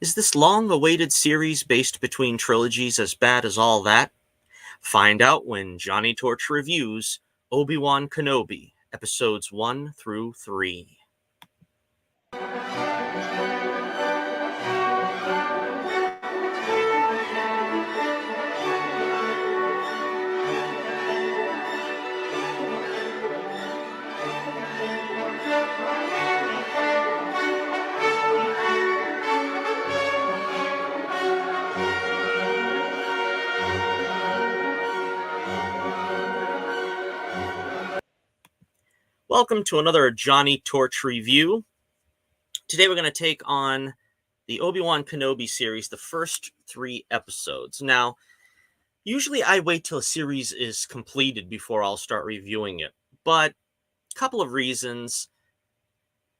Is this long-awaited series based between trilogies as bad as all that? Find out when Johnnie Torch reviews Obi-Wan Kenobi, Episodes 1 through 3. Welcome to another Johnnie Torch review. Today we're going to take on the Obi-Wan Kenobi series, the first 3 episodes. Now, usually I wait till a series is completed before I'll start reviewing it, but a couple of reasons.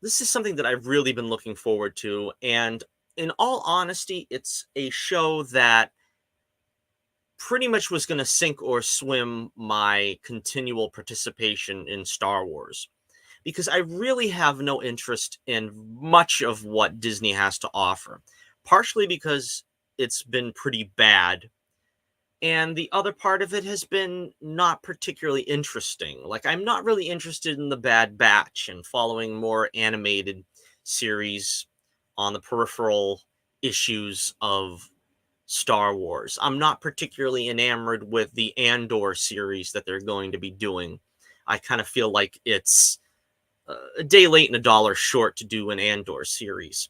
This is something that I've really been looking forward to, and in all honesty, it's a show that pretty much was going to sink or swim my continual participation in Star Wars, because I really have no interest in much of what Disney has to offer, partially because it's been pretty bad. And the other part of it has been not particularly interesting. Like, I'm not really interested in the Bad Batch and following more animated series on the peripheral issues of Star Wars. I'm not particularly enamored with the Andor series that they're going to be doing. I kind of feel like it's a day late and a dollar short to do an Andor series.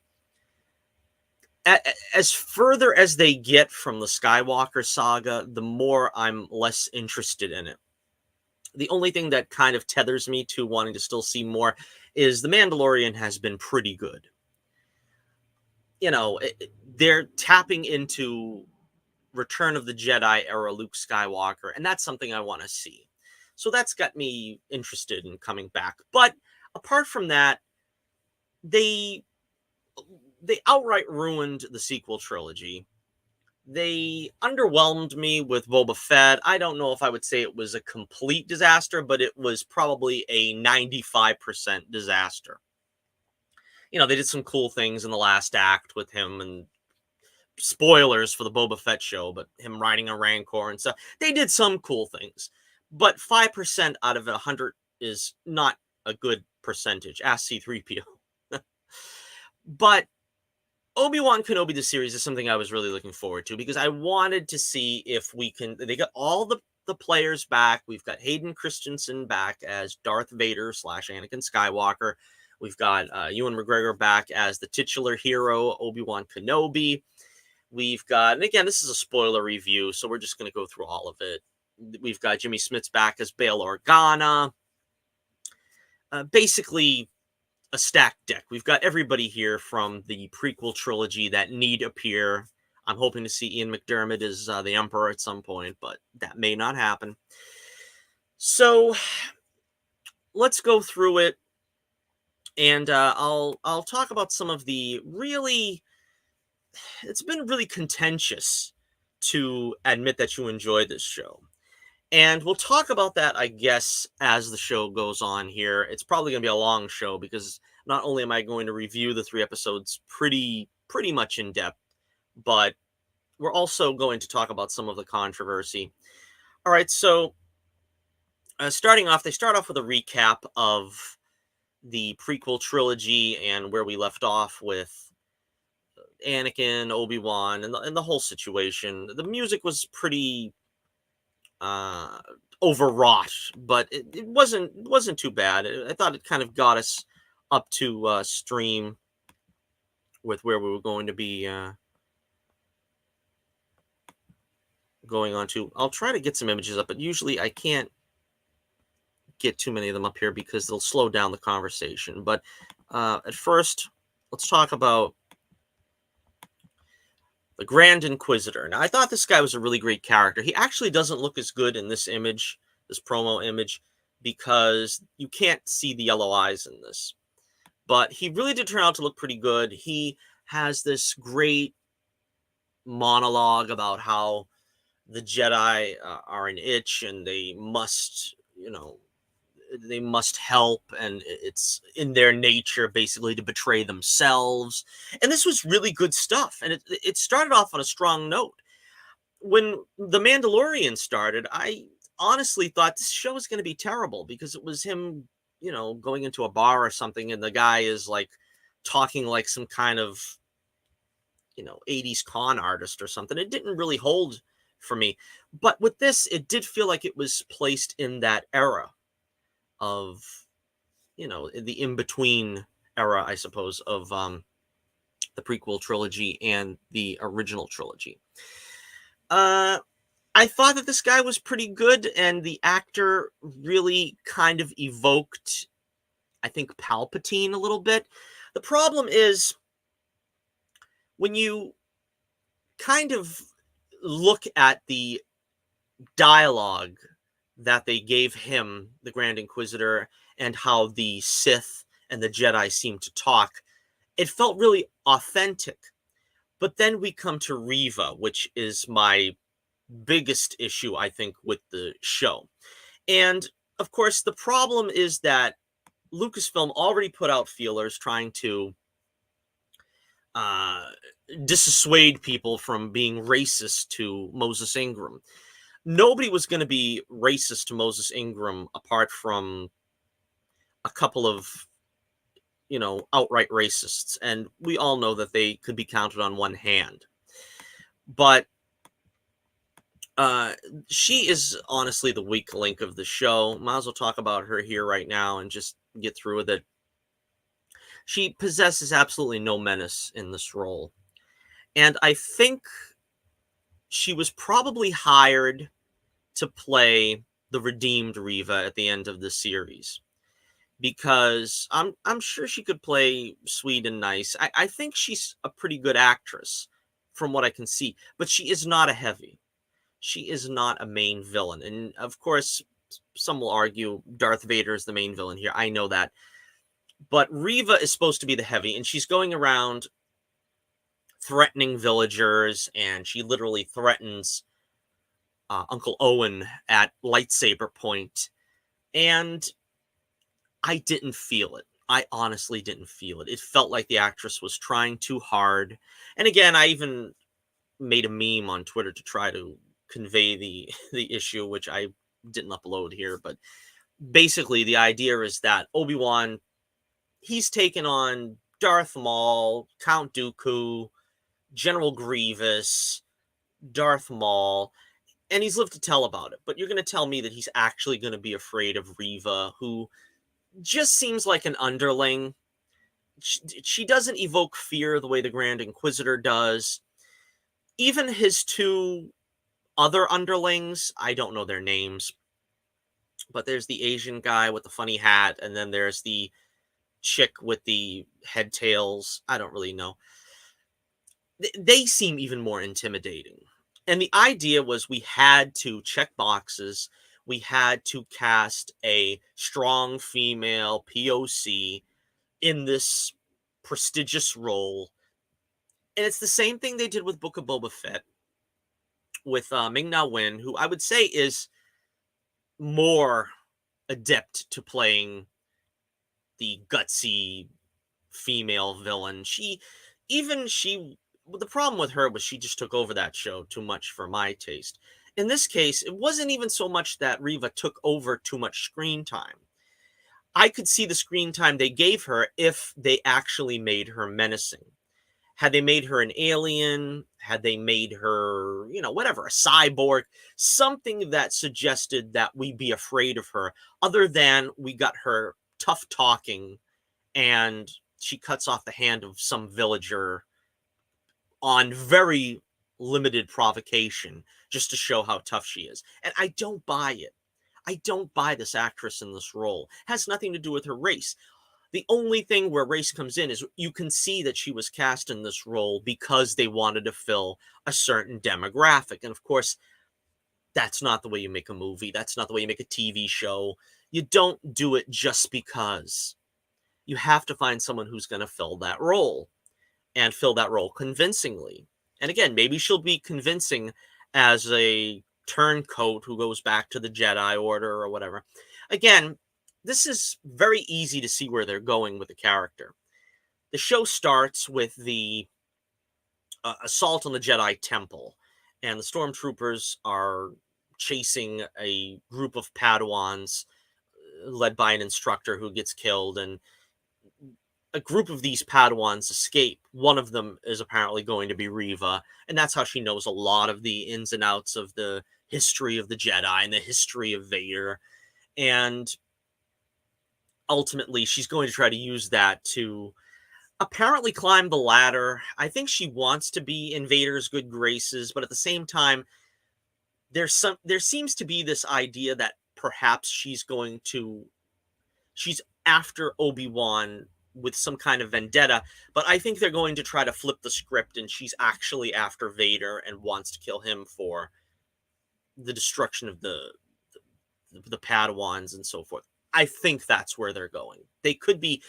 As further as they get from the Skywalker saga, the more I'm less interested in it. The only thing that kind of tethers me to wanting to still see more is The Mandalorian has been pretty good. You know, they're tapping into Return of the Jedi era Luke Skywalker, and that's something I want to see. So that's got me interested in coming back. But apart from that, they outright ruined the sequel trilogy. They underwhelmed me with Boba Fett. I don't know if I would say it was a complete disaster, but it was probably a 95% disaster. You know, they did some cool things in the last act with him, and spoilers for the Boba Fett show, but him riding a Rancor and stuff. They did some cool things, but 5% out of 100 is not a good percentage. Ask C-3PO. But Obi-Wan Kenobi, the series, is something I was really looking forward to because I wanted to see if we can. They got all the players back. We've got Hayden Christensen back as Darth Vader / Anakin Skywalker. We've got Ewan McGregor back as the titular hero, Obi-Wan Kenobi. We've got, and again, this is a spoiler review, so we're just going to go through all of it. We've got Jimmy Smits back as Bail Organa. Basically, a stacked deck. We've got everybody here from the prequel trilogy that need appear. I'm hoping to see Ian McDiarmid as the Emperor at some point, but that may not happen. So let's go through it, and I'll talk about some of the really. It's been really contentious to admit that you enjoyed this show. And we'll talk about that, I guess, as the show goes on here. It's probably going to be a long show because not only am I going to review the 3 episodes pretty much in depth, but we're also going to talk about some of the controversy. All right, so starting off, they start off with a recap of the prequel trilogy and where we left off with Anakin, Obi-Wan, and the whole situation. The music was pretty overwrought, but it wasn't too bad. I thought it kind of got us up to stream with where we were going to be going on to. I'll try to get some images up, but usually I can't get too many of them up here because they'll slow down the conversation. But at first, let's talk about the Grand Inquisitor. Now, I thought this guy was a really great character. He actually doesn't look as good in this image, this promo image, because you can't see the yellow eyes in this. But he really did turn out to look pretty good. He has this great monologue about how the Jedi are an itch and they must, they must help, and it's in their nature basically to betray themselves. And this was really good stuff, and it started off on a strong note. When The Mandalorian started, I honestly thought this show was going to be terrible because it was him, going into a bar or something, and the guy is like talking like some kind of 80s con artist or something. It didn't really hold for me. But with this, it did feel like it was placed in that era of, the in-between era, I suppose, of the prequel trilogy and the original trilogy. I thought that this guy was pretty good, and the actor really kind of evoked, I think, Palpatine a little bit. The problem is, when you kind of look at the dialogue that they gave him, the Grand Inquisitor, and how the Sith and the Jedi seem to talk, it felt really authentic. But then we come to Reva, which is my biggest issue, I think, with the show. And of course, the problem is that Lucasfilm already put out feelers trying to dissuade people from being racist to Moses Ingram. Nobody was going to be racist to Moses Ingram apart from a couple of, outright racists. And we all know that they could be counted on one hand. But she is honestly the weak link of the show. Might as well talk about her here right now and just get through with it. She possesses absolutely no menace in this role. And I think she was probably hired to play the redeemed Reva at the end of the series, because I'm sure she could play sweet and nice. I think she's a pretty good actress from what I can see, but she is not a heavy. She is not a main villain. And of course, some will argue Darth Vader is the main villain here. I know that. But Reva is supposed to be the heavy, and she's going around threatening villagers, and she literally threatens Uncle Owen at lightsaber point. And I didn't feel it. I honestly didn't feel it. It felt like the actress was trying too hard. And again, I even made a meme on Twitter to try to convey the issue, which I didn't upload here. But basically, the idea is that Obi-Wan, he's taken on Darth Maul, Count Dooku, General Grievous, Darth Maul, and he's lived to tell about it. But you're going to tell me that he's actually going to be afraid of Reva, who just seems like an underling. She doesn't evoke fear the way the Grand Inquisitor does. Even his two other underlings, I don't know their names, but there's the Asian guy with the funny hat, and then there's the chick with the head tails. I don't really know. They seem even more intimidating. And the idea was we had to check boxes. We had to cast a strong female POC in this prestigious role. And it's the same thing they did with Book of Boba Fett with Ming-Na Wen, who I would say is more adept to playing the gutsy female villain. The problem with her was she just took over that show too much for my taste. In this case, it wasn't even so much that Reva took over too much screen time. I could see the screen time they gave her if they actually made her menacing. Had they made her an alien, had they made her, whatever, a cyborg, something that suggested that we'd be afraid of her, other than we got her tough talking and she cuts off the hand of some villager on very limited provocation just to show how tough she is. And I don't buy it. I don't buy this actress in this role. It has nothing to do with her race. The only thing where race comes in is you can see that she was cast in this role because they wanted to fill a certain demographic. And of course, that's not the way you make a movie. That's not the way you make a TV show. You don't do it just because. You have to find someone who's going to fill that role and fill that role convincingly. And again, maybe she'll be convincing as a turncoat who goes back to the Jedi Order or whatever. Again, this is very easy to see where they're going with the character. The show starts with the assault on the Jedi Temple, and the stormtroopers are chasing a group of Padawans led by an instructor who gets killed, and a group of these Padawans escape. One of them is apparently going to be Reva, and that's how she knows a lot of the ins and outs of the history of the Jedi and the history of Vader. And ultimately, she's going to try to use that to apparently climb the ladder. I think she wants to be in Vader's good graces, but at the same time, there seems to be this idea that perhaps she's after Obi-Wan with some kind of vendetta, but I think they're going to try to flip the script, and she's actually after Vader and wants to kill him for the destruction of the Padawans and so forth. I think that's where they're going. They could be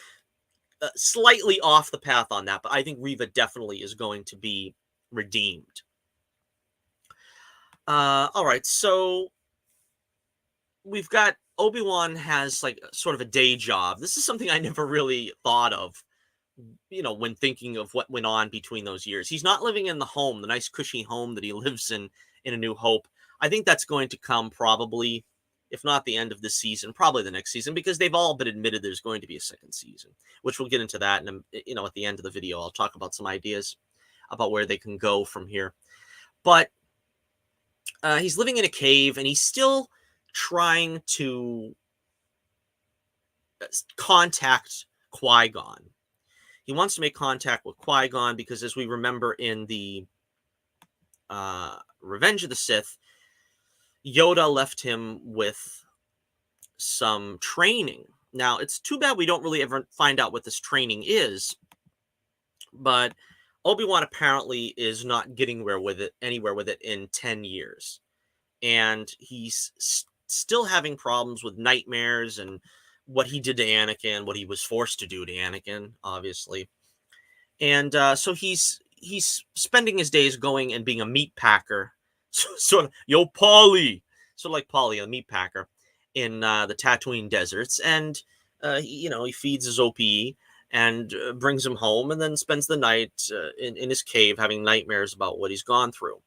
slightly off the path on that, but I think Reva definitely is going to be redeemed. All right, so we've got Obi-Wan has like sort of a day job. This is something I never really thought of, when thinking of what went on between those years. He's not living in the home, the nice cushy home that he lives in A New Hope. I think that's going to come probably, if not the end of this season, probably the next season, because they've all been admitted there's going to be a second season, which we'll get into that. And, at the end of the video, I'll talk about some ideas about where they can go from here. But he's living in a cave, and he's still trying to contact Qui-Gon. He wants to make contact with Qui-Gon because, as we remember in the Revenge of the Sith, Yoda left him with some training. Now, it's too bad we don't really ever find out what this training is, but Obi-Wan apparently is not getting anywhere with it in 10 years. And he's still having problems with nightmares and what he did to Anakin, what he was forced to do to Anakin, obviously. And so he's spending his days going and being a meat packer, sort of, yo, Paulie, sort of like Paulie, a meat packer, in the Tatooine deserts. And, he feeds his OPE and brings him home, and then spends the night in his cave having nightmares about what he's gone through.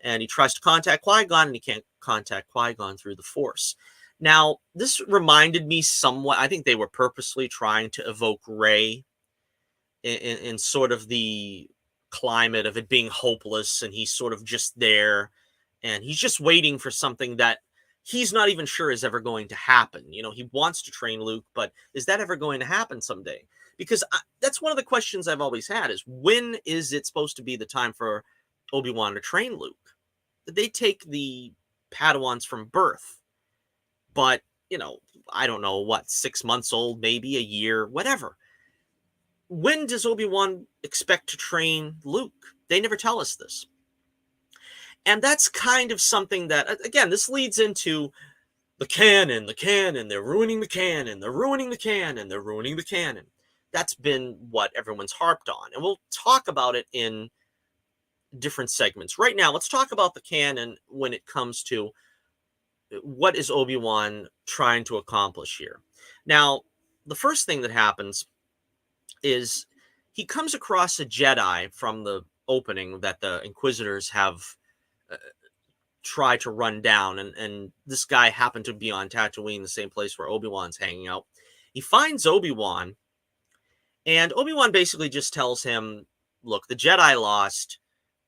And he tries to contact Qui-Gon, and he can't contact Qui-Gon through the Force. Now, this reminded me somewhat, I think they were purposely trying to evoke Rey in sort of the climate of it being hopeless, and he's sort of just there, and he's just waiting for something that he's not even sure is ever going to happen. He wants to train Luke, but is that ever going to happen someday? Because that's one of the questions I've always had, is when is it supposed to be the time for Obi-Wan to train Luke? They take the Padawans from birth, but, I don't know, 6 months old, maybe a year, whatever. When does Obi-Wan expect to train Luke? They never tell us this. And that's kind of something that, again, this leads into the canon, they're ruining the canon, they're ruining the canon, they're ruining the canon. That's been what everyone's harped on. And we'll talk about it in different segments. Right now, let's talk about the canon when it comes to what is Obi-Wan trying to accomplish here. Now, the first thing that happens is he comes across a Jedi from the opening that the Inquisitors have tried to run down, and this guy happened to be on Tatooine, the same place where Obi-Wan's hanging out. He finds Obi-Wan, and Obi-Wan basically just tells him, look, the Jedi lost,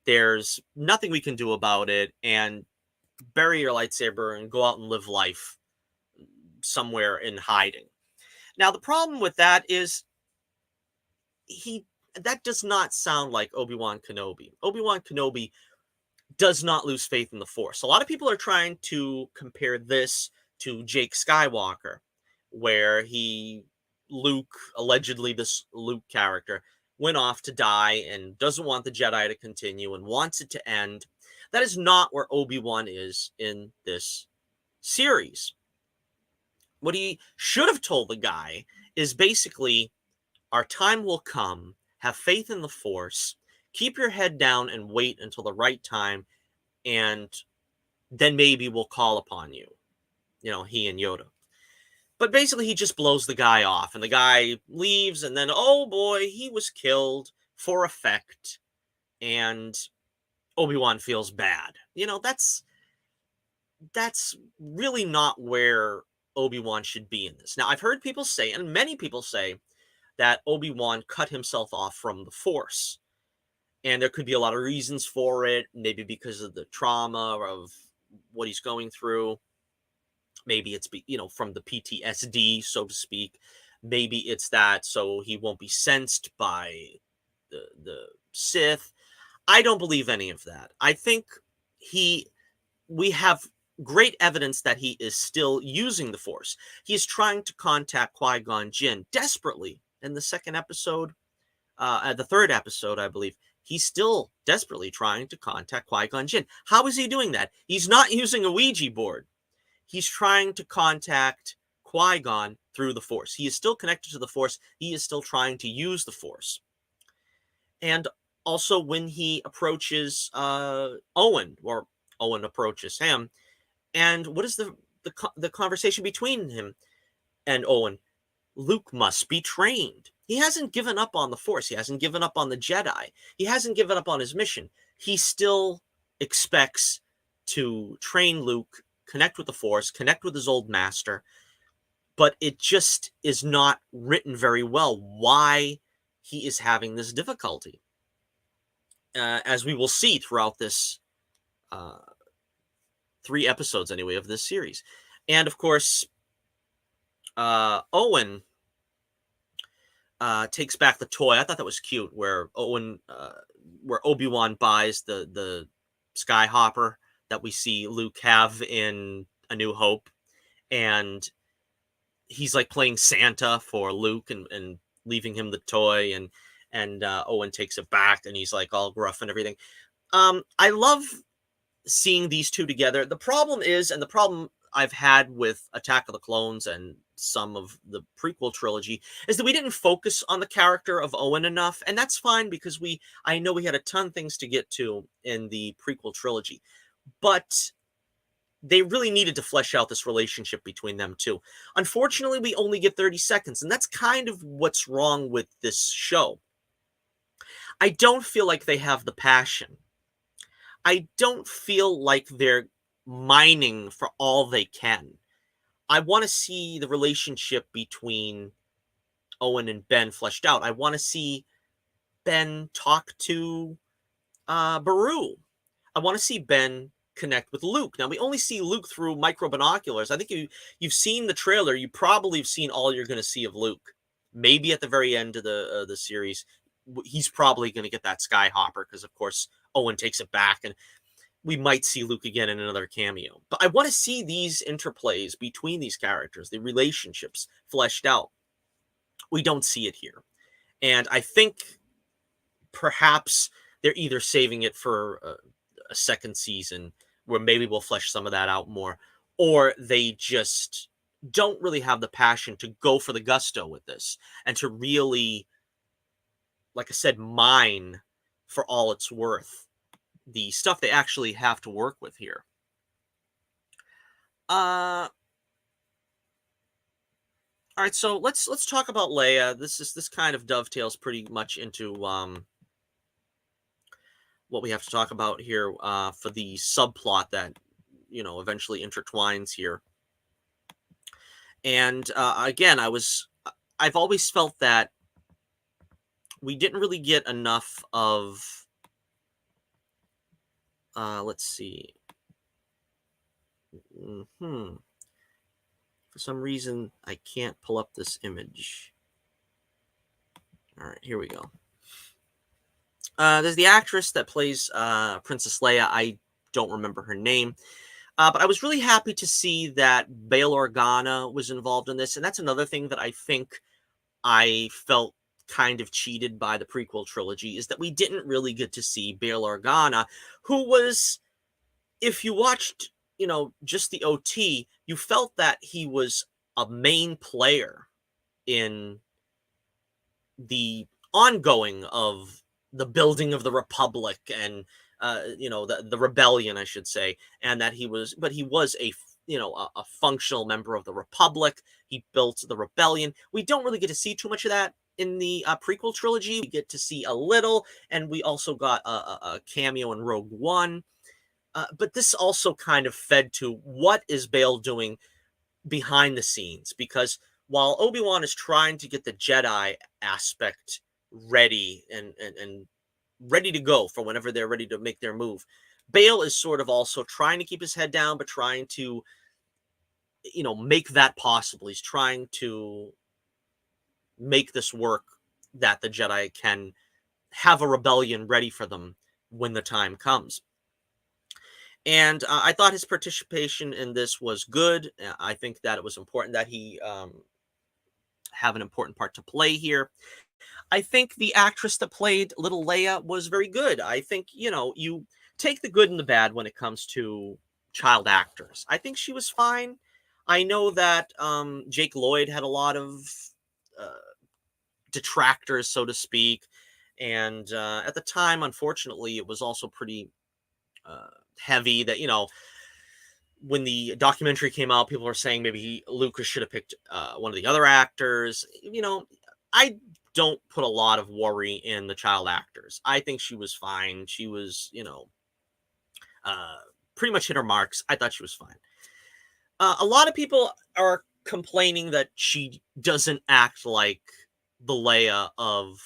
there's nothing we can do about it, and bury your lightsaber and go out and live life somewhere in hiding. Now, the problem with that is that does not sound like Obi-Wan Kenobi. Obi-Wan Kenobi does not lose faith in the Force. A lot of people are trying to compare this to Jake Skywalker, where allegedly this Luke character, went off to die and doesn't want the Jedi to continue and wants it to end. That is not where Obi-Wan is in this series. What he should have told the guy is basically, our time will come, have faith in the Force, keep your head down and wait until the right time, and then maybe we'll call upon you. He and Yoda. But basically, he just blows the guy off, and the guy leaves, and then, oh boy, he was killed for effect, and Obi-Wan feels bad. That's really not where Obi-Wan should be in this. Now, I've heard people say, and many people say, that Obi-Wan cut himself off from the Force. And there could be a lot of reasons for it, maybe because of the trauma of what he's going through. Maybe it's, from the PTSD, so to speak. Maybe it's that so he won't be sensed by the Sith. I don't believe any of that. I think we have great evidence that he is still using the Force. He is trying to contact Qui-Gon Jinn desperately in the second episode, the third episode, I believe. He's still desperately trying to contact Qui-Gon Jinn. How is he doing that? He's not using a Ouija board. He's trying to contact Qui-Gon through the Force. He is still connected to the Force. He is still trying to use the Force. And also when he approaches Owen, or Owen approaches him, and what is the conversation between him and Owen? Luke must be trained. He hasn't given up on the Force. He hasn't given up on the Jedi. He hasn't given up on his mission. He still expects to train Luke, connect with the Force, connect with his old master, but it just is not written very well why he is having this difficulty, as we will see throughout this 3 episodes, anyway, of this series. And, of course, Owen takes back the toy. I thought that was cute, where Obi-Wan buys the Skyhopper that we see Luke have in A New Hope, and he's like playing Santa for Luke and leaving him the toy, and Owen takes it back, and he's like all gruff and everything. I love seeing these two together. The problem I've had with Attack of the Clones and some of the prequel trilogy is that we didn't focus on the character of Owen enough, and that's fine because I know we had a ton of things to get to in the prequel trilogy, but they really needed to flesh out this relationship between them two. Unfortunately, we only get 30 seconds, and that's kind of what's wrong with this show. I don't feel like they have the passion. I don't feel like they're mining for all they can. I want to see the relationship between Owen and Ben fleshed out. I want to see Ben talk to Beru. I want to see Ben connect with Luke. Now, we only see Luke through micro binoculars. I think you've seen the trailer. You probably have seen all you're going to see of Luke. Maybe at the very end of the series, he's probably going to get that Skyhopper because, of course, Owen takes it back, and we might see Luke again in another cameo. But I want to see these interplays between these characters, the relationships fleshed out. We don't see it here. And I think perhaps they're either saving it for a second season where maybe we'll flesh some of that out more, or they just don't really have the passion to go for the gusto with this and to really, like I said, mine for all it's worth the stuff they actually have to work with here. All right, so let's talk about Leia. This kind of dovetails pretty much into what we have to talk about here for the subplot that eventually intertwines here. And again, I've always felt that we didn't really get enough of let's see. For some reason, I can't pull up this image. All right, here we go. There's the actress that plays Princess Leia. I don't remember her name. But I was really happy to see that Bail Organa was involved in this. And that's another thing that I think I felt kind of cheated by the prequel trilogy, is that we didn't really get to see Bail Organa, who was, if you watched, just the OT, you felt that he was a main player in the ongoing of the building of the Republic and, the rebellion, I should say, and that he was a a functional member of the Republic. He built the rebellion. We don't really get to see too much of that in the prequel trilogy. We get to see a little, and we also got a cameo in Rogue One. But this also kind of fed to what is Bail doing behind the scenes, because while Obi-Wan is trying to get the Jedi aspect ready and ready to go for whenever they're ready to make their move, Bail is sort of also trying to keep his head down, but trying to, make that possible. He's trying to make this work, that the Jedi can have a rebellion ready for them when the time comes. And I thought his participation in this was good. I think that it was important that he have an important part to play here. I think the actress that played little Leia was very good. I think, you take the good and the bad when it comes to child actors. I think she was fine. I know that Jake Lloyd had a lot of uh, detractors, so to speak. And at the time, unfortunately, it was also pretty heavy that, when the documentary came out, people were saying maybe Lucas should have picked one of the other actors. I don't put a lot of worry in the child actors. I think she was fine. She was, uh, pretty much hit her marks. I thought she was fine. A lot of people are complaining that she doesn't act like the Leia of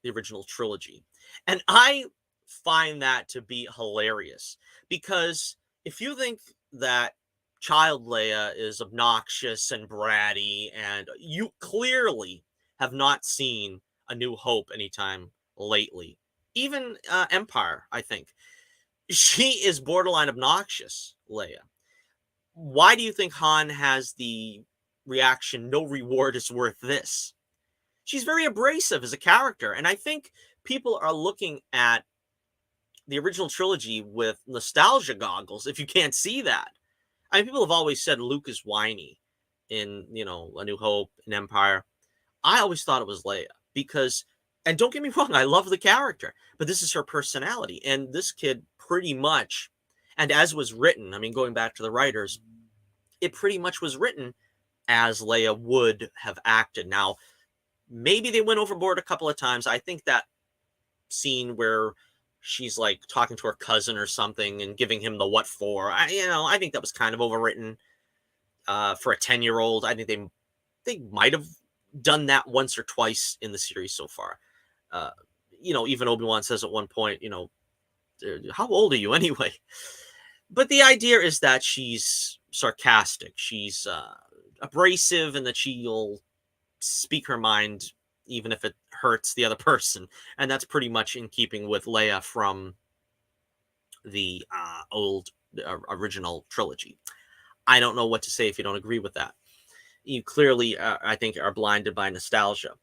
the original trilogy. And I find that to be hilarious, because if you think that child Leia is obnoxious and bratty, and you clearly have not seen A New Hope anytime lately, even Empire, I think, she is borderline obnoxious, Leia. Why do you think Han has the reaction, "No reward is worth this"? She's very abrasive as a character, and I think people are looking at the original trilogy with nostalgia goggles if you can't see that. I mean, people have always said Luke is whiny in, A New Hope and Empire. I always thought it was Leia, because, and don't get me wrong, I love the character, but this is her personality. And this kid pretty much, and as was written, I mean, going back to the writers, it pretty much was written as Leia would have acted. Now, maybe they went overboard a couple of times. I think that scene where she's like talking to her cousin or something and giving him the what for, I think that was kind of overwritten for a 10-year-old. I think they might have done that once or twice in the series so far. Uh, even Obi-Wan says at one point, how old are you anyway? But the idea is that she's sarcastic, she's abrasive, and that she'll speak her mind even if it hurts the other person. And that's pretty much in keeping with Leia from the old original trilogy. I don't know what to say if you don't agree with that. You clearly, I think, are blinded by nostalgia.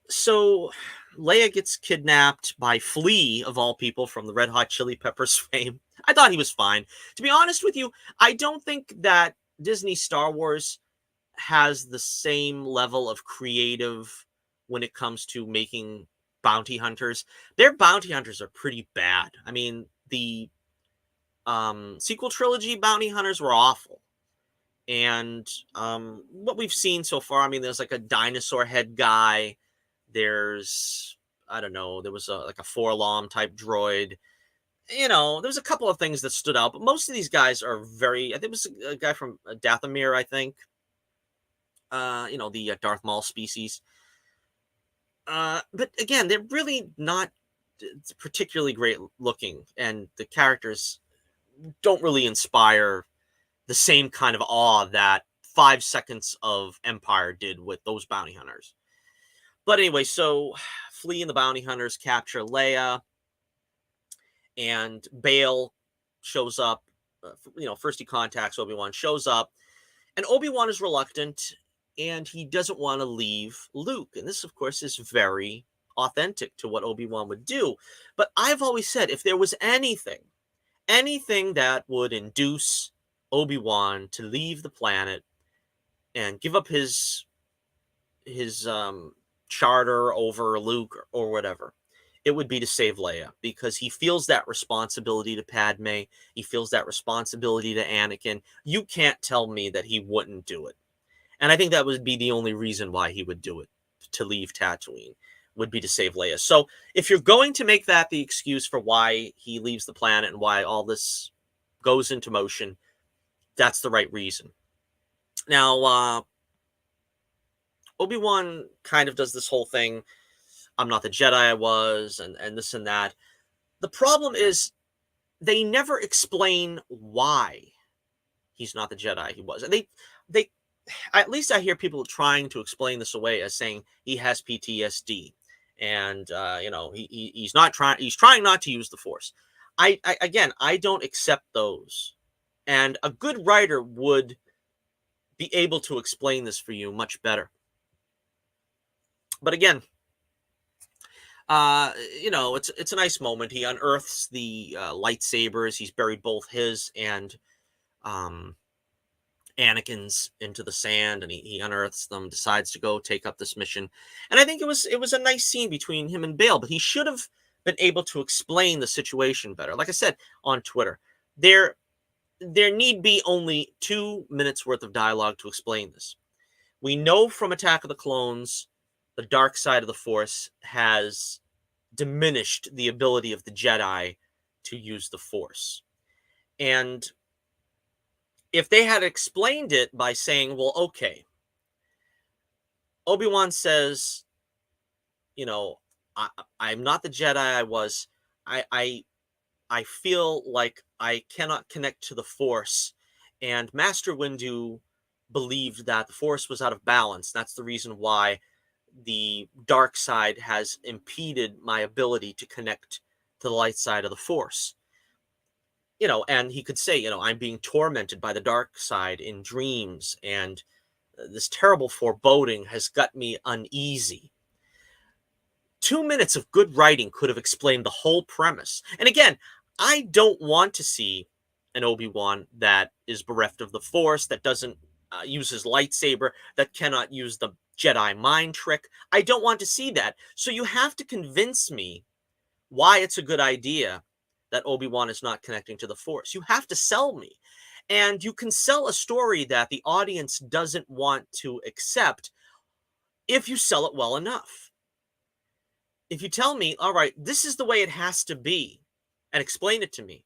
So Leia gets kidnapped by Flea, of all people, from the Red Hot Chili Peppers fame. I thought he was fine. To be honest with you, I don't think that Disney Star Wars has the same level of creative when it comes to making bounty hunters. Their bounty hunters are pretty bad. I mean, the sequel trilogy bounty hunters were awful. And what we've seen so far, I mean, there's like a dinosaur head guy. There's, I don't know, there was like a Forlom type droid. There's a couple of things that stood out, but most of these guys are very, I think it was a guy from Dathomir, I think. The Darth Maul species. But again, they're really not particularly great looking, and the characters don't really inspire the same kind of awe that 5 seconds of Empire did with those bounty hunters. But anyway, so Flea and the bounty hunters capture Leia, and Bail shows up. First he contacts Obi-Wan, shows up, and Obi-Wan is reluctant, and he doesn't want to leave Luke. And this, of course, is very authentic to what Obi-Wan would do. But I've always said, if there was anything that would induce Obi-Wan to leave the planet and give up his charter over Luke or whatever, it would be to save Leia, because he feels that responsibility to Padme. He feels that responsibility to Anakin. You can't tell me that he wouldn't do it. And I think that would be the only reason why he would do it, to leave Tatooine, would be to save Leia. So if you're going to make that the excuse for why he leaves the planet and why all this goes into motion, that's the right reason. Now, Obi-Wan kind of does this whole thing, I'm not the Jedi I was, and this and that. The problem is they never explain why he's not the Jedi he was. And they at least I hear people trying to explain this away as saying he has PTSD, and he's trying not to use the Force. I don't accept those, and a good writer would be able to explain this for you much better. But again, it's a nice moment. He unearths the lightsabers. He's buried both his and Anakin's into the sand, and he unearths them, decides to go take up this mission. And I think it was a nice scene between him and Bale, but he should have been able to explain the situation better. Like I said on Twitter, there need be only 2 minutes worth of dialogue to explain this. We know from Attack of the Clones, the dark side of the Force has diminished the ability of the Jedi to use the Force. And if they had explained it by saying, well, okay, Obi-Wan says, I'm not the Jedi I was. I feel like I cannot connect to the Force. And Master Windu believed that the Force was out of balance. That's the reason why the dark side has impeded my ability to connect to the light side of the Force. And he could say, I'm being tormented by the dark side in dreams, and this terrible foreboding has got me uneasy. 2 minutes of good writing could have explained the whole premise. And again, I don't want to see an Obi-Wan that is bereft of the Force, that doesn't use his lightsaber, that cannot use the Jedi mind trick. I don't want to see that. So you have to convince me why it's a good idea that Obi-Wan is not connecting to the Force. You have to sell me. And you can sell a story that the audience doesn't want to accept if you sell it well enough. If you tell me, all right, this is the way it has to be, and explain it to me,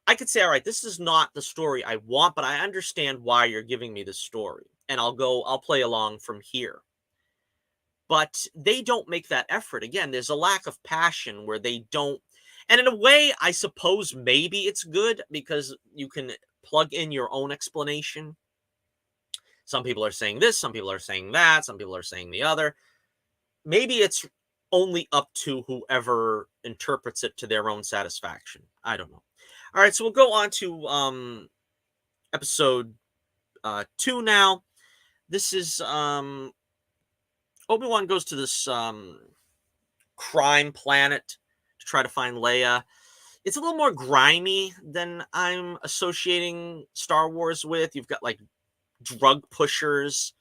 I could say, all right, this is not the story I want, but I understand why you're giving me this story. And I'll play along from here. But they don't make that effort. Again, there's a lack of passion where they don't. And in a way, I suppose maybe it's good because you can plug in your own explanation. Some people are saying this, some people are saying that, some people are saying the other. Maybe it's only up to whoever interprets it to their own satisfaction. I don't know. All right, so we'll go on to episode 2 now. This is Obi-Wan goes to this crime planet to try to find Leia. It's a little more grimy than I'm associating Star Wars with. You've got like drug pushers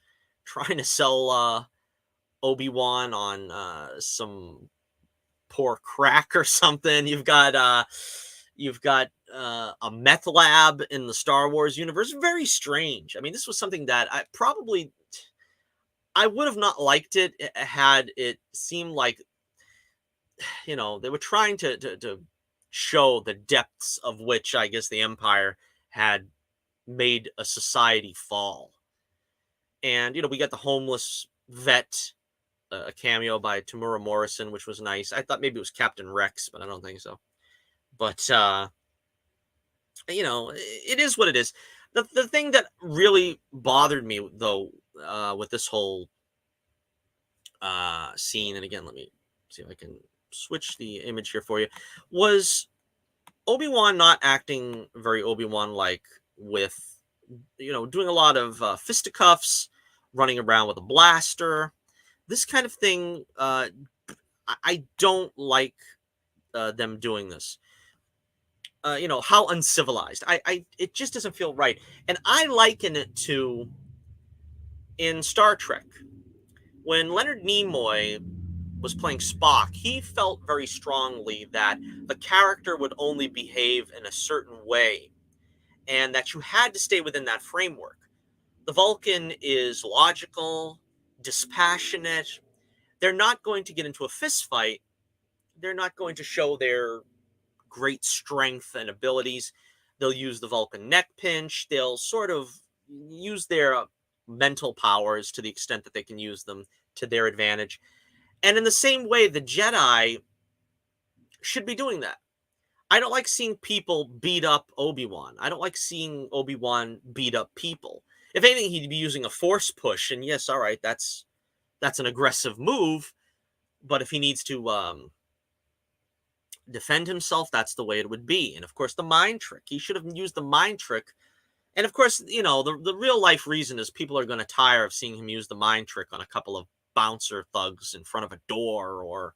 trying to sell Obi-Wan on some poor crack or something. You've got a meth lab in the Star Wars universe. Very strange. I mean, this was something that I would have not liked it had it seemed like, they were trying to show the depths of which I guess the Empire had made a society fall. And, we got the homeless vet, a cameo by Tamura Morrison, which was nice. I thought maybe it was Captain Rex, but I don't think so. But, it is what it is. The thing that really bothered me, though, with this whole scene, and again, let me see if I can switch the image here for you, was Obi-Wan not acting very Obi-Wan-like with, doing a lot of fisticuffs, running around with a blaster. This kind of thing, I don't like them doing this. How uncivilized. It just doesn't feel right. And I liken it to in Star Trek when Leonard Nimoy was playing Spock, he felt very strongly that the character would only behave in a certain way and that you had to stay within that framework. The Vulcan is logical, dispassionate. They're not going to get into a fist fight. They're not going to show their great strength and abilities. They'll use the Vulcan neck pinch. They'll sort of use their mental powers to the extent that they can use them to their advantage. And in the same way, the Jedi should be doing that. I don't like seeing people beat up Obi-Wan. I don't like seeing Obi-Wan beat up people. If anything, he'd be using a force push, and yes, all right, that's an aggressive move. But if he needs to defend himself, that's the way it would be. And of course, the mind trick. He should have used the mind trick. And of course, the real life reason is people are going to tire of seeing him use the mind trick on a couple of bouncer thugs in front of a door, or,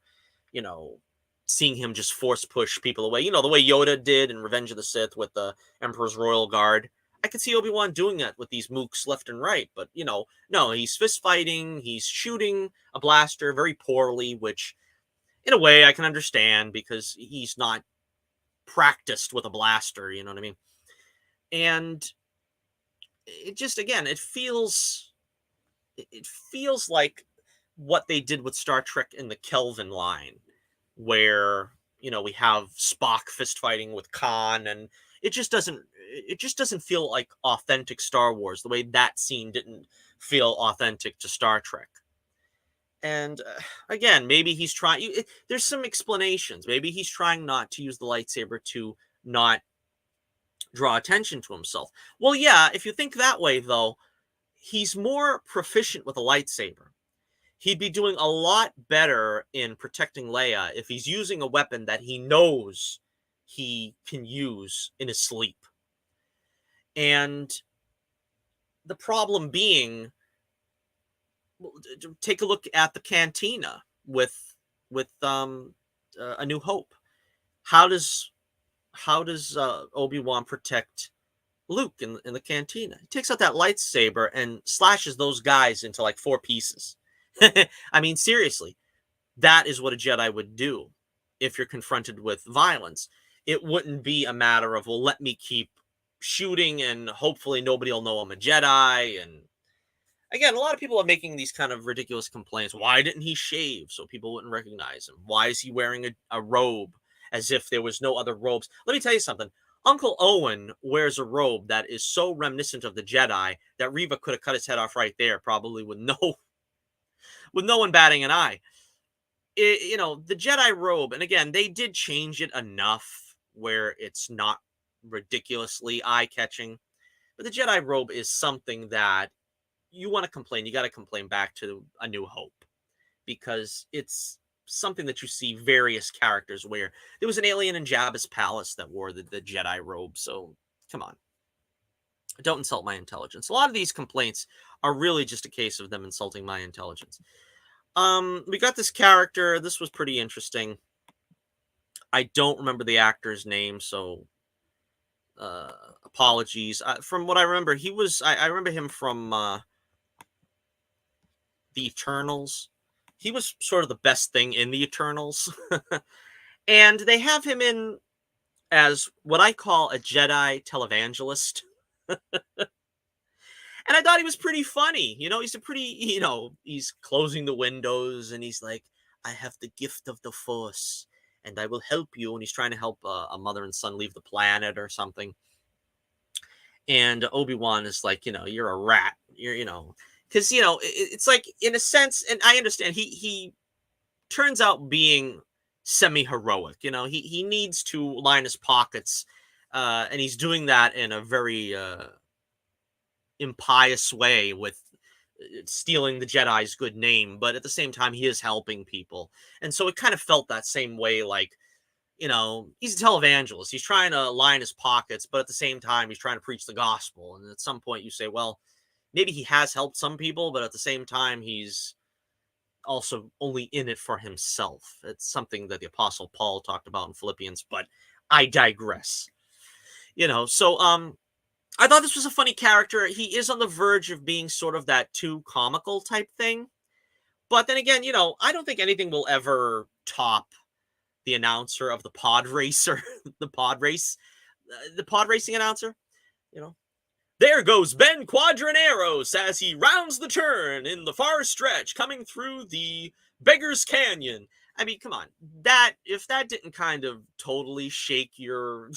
seeing him just force push people away. The way Yoda did in Revenge of the Sith with the Emperor's Royal Guard. I could see Obi-Wan doing that with these mooks left and right. But, no, he's fist fighting. He's shooting a blaster very poorly, which in a way I can understand because he's not practiced with a blaster. You know what I mean? And it just, again, it feels like what they did with Star Trek in the Kelvin line, where we have Spock fist fighting with Khan, and it just doesn't feel like authentic Star Wars the way that scene didn't feel authentic to Star Trek. And again, maybe he's trying. There's some explanations. Maybe he's trying not to use the lightsaber to not draw attention to himself. Well, yeah, if you think that way, though, he's more proficient with a lightsaber. He'd be doing a lot better in protecting Leia if he's using a weapon that he knows he can use in his sleep. And the problem being, take a look at the cantina with A New Hope. How does Obi-Wan protect Luke in the cantina? He takes out that lightsaber and slashes those guys into like 4 pieces. I mean, seriously, that is what a Jedi would do if you're confronted with violence. It wouldn't be a matter of, well, let me keep shooting and hopefully nobody will know I'm a Jedi. And again, a lot of people are making these kind of ridiculous complaints. Why didn't he shave so people wouldn't recognize him? Why is he wearing a robe as if there was no other robes? Let me tell you something. Uncle Owen wears a robe that is so reminiscent of the Jedi that Reva could have cut his head off right there, probably with no one batting an eye. The Jedi robe, and again, they did change it enough where it's not ridiculously eye-catching. But the Jedi robe is something that you want to complain. You got to complain back to A New Hope, because it's something that you see various characters wear. There was an alien in Jabba's palace that wore the Jedi robe, so come on. Don't insult my intelligence. A lot of these complaints are really just a case of them insulting my intelligence. We got this character. This was pretty interesting. I don't remember the actor's name, so apologies. From what I remember, I remember him from the Eternals. He was sort of the best thing in the Eternals. And they have him in as what I call a Jedi televangelist. And I thought he was pretty funny. He's a pretty, he's closing the windows and he's like, I have the gift of the Force and I will help you. And he's trying to help a mother and son leave the planet or something. And Obi-Wan is like, you're a rat. Because, it's like, in a sense, and I understand, he turns out being semi-heroic. He needs to line his pockets. And he's doing that in a very impious way with stealing the Jedi's good name, but at the same time he is helping people. And so it kind of felt that same way, like, he's a televangelist. He's trying to line his pockets, but at the same time he's trying to preach the gospel. And at some point you say, well, maybe he has helped some people, but at the same time he's also only in it for himself. It's something that the Apostle Paul talked about in Philippians, but I digress. So I thought this was a funny character. He is on the verge of being sort of that too comical type thing. But then again, I don't think anything will ever top the announcer of the pod racer, the pod racing announcer. You know, there goes Ben Quadraneros as he rounds the turn in the far stretch coming through the Beggar's Canyon. I mean, come on. If that didn't kind of totally shake your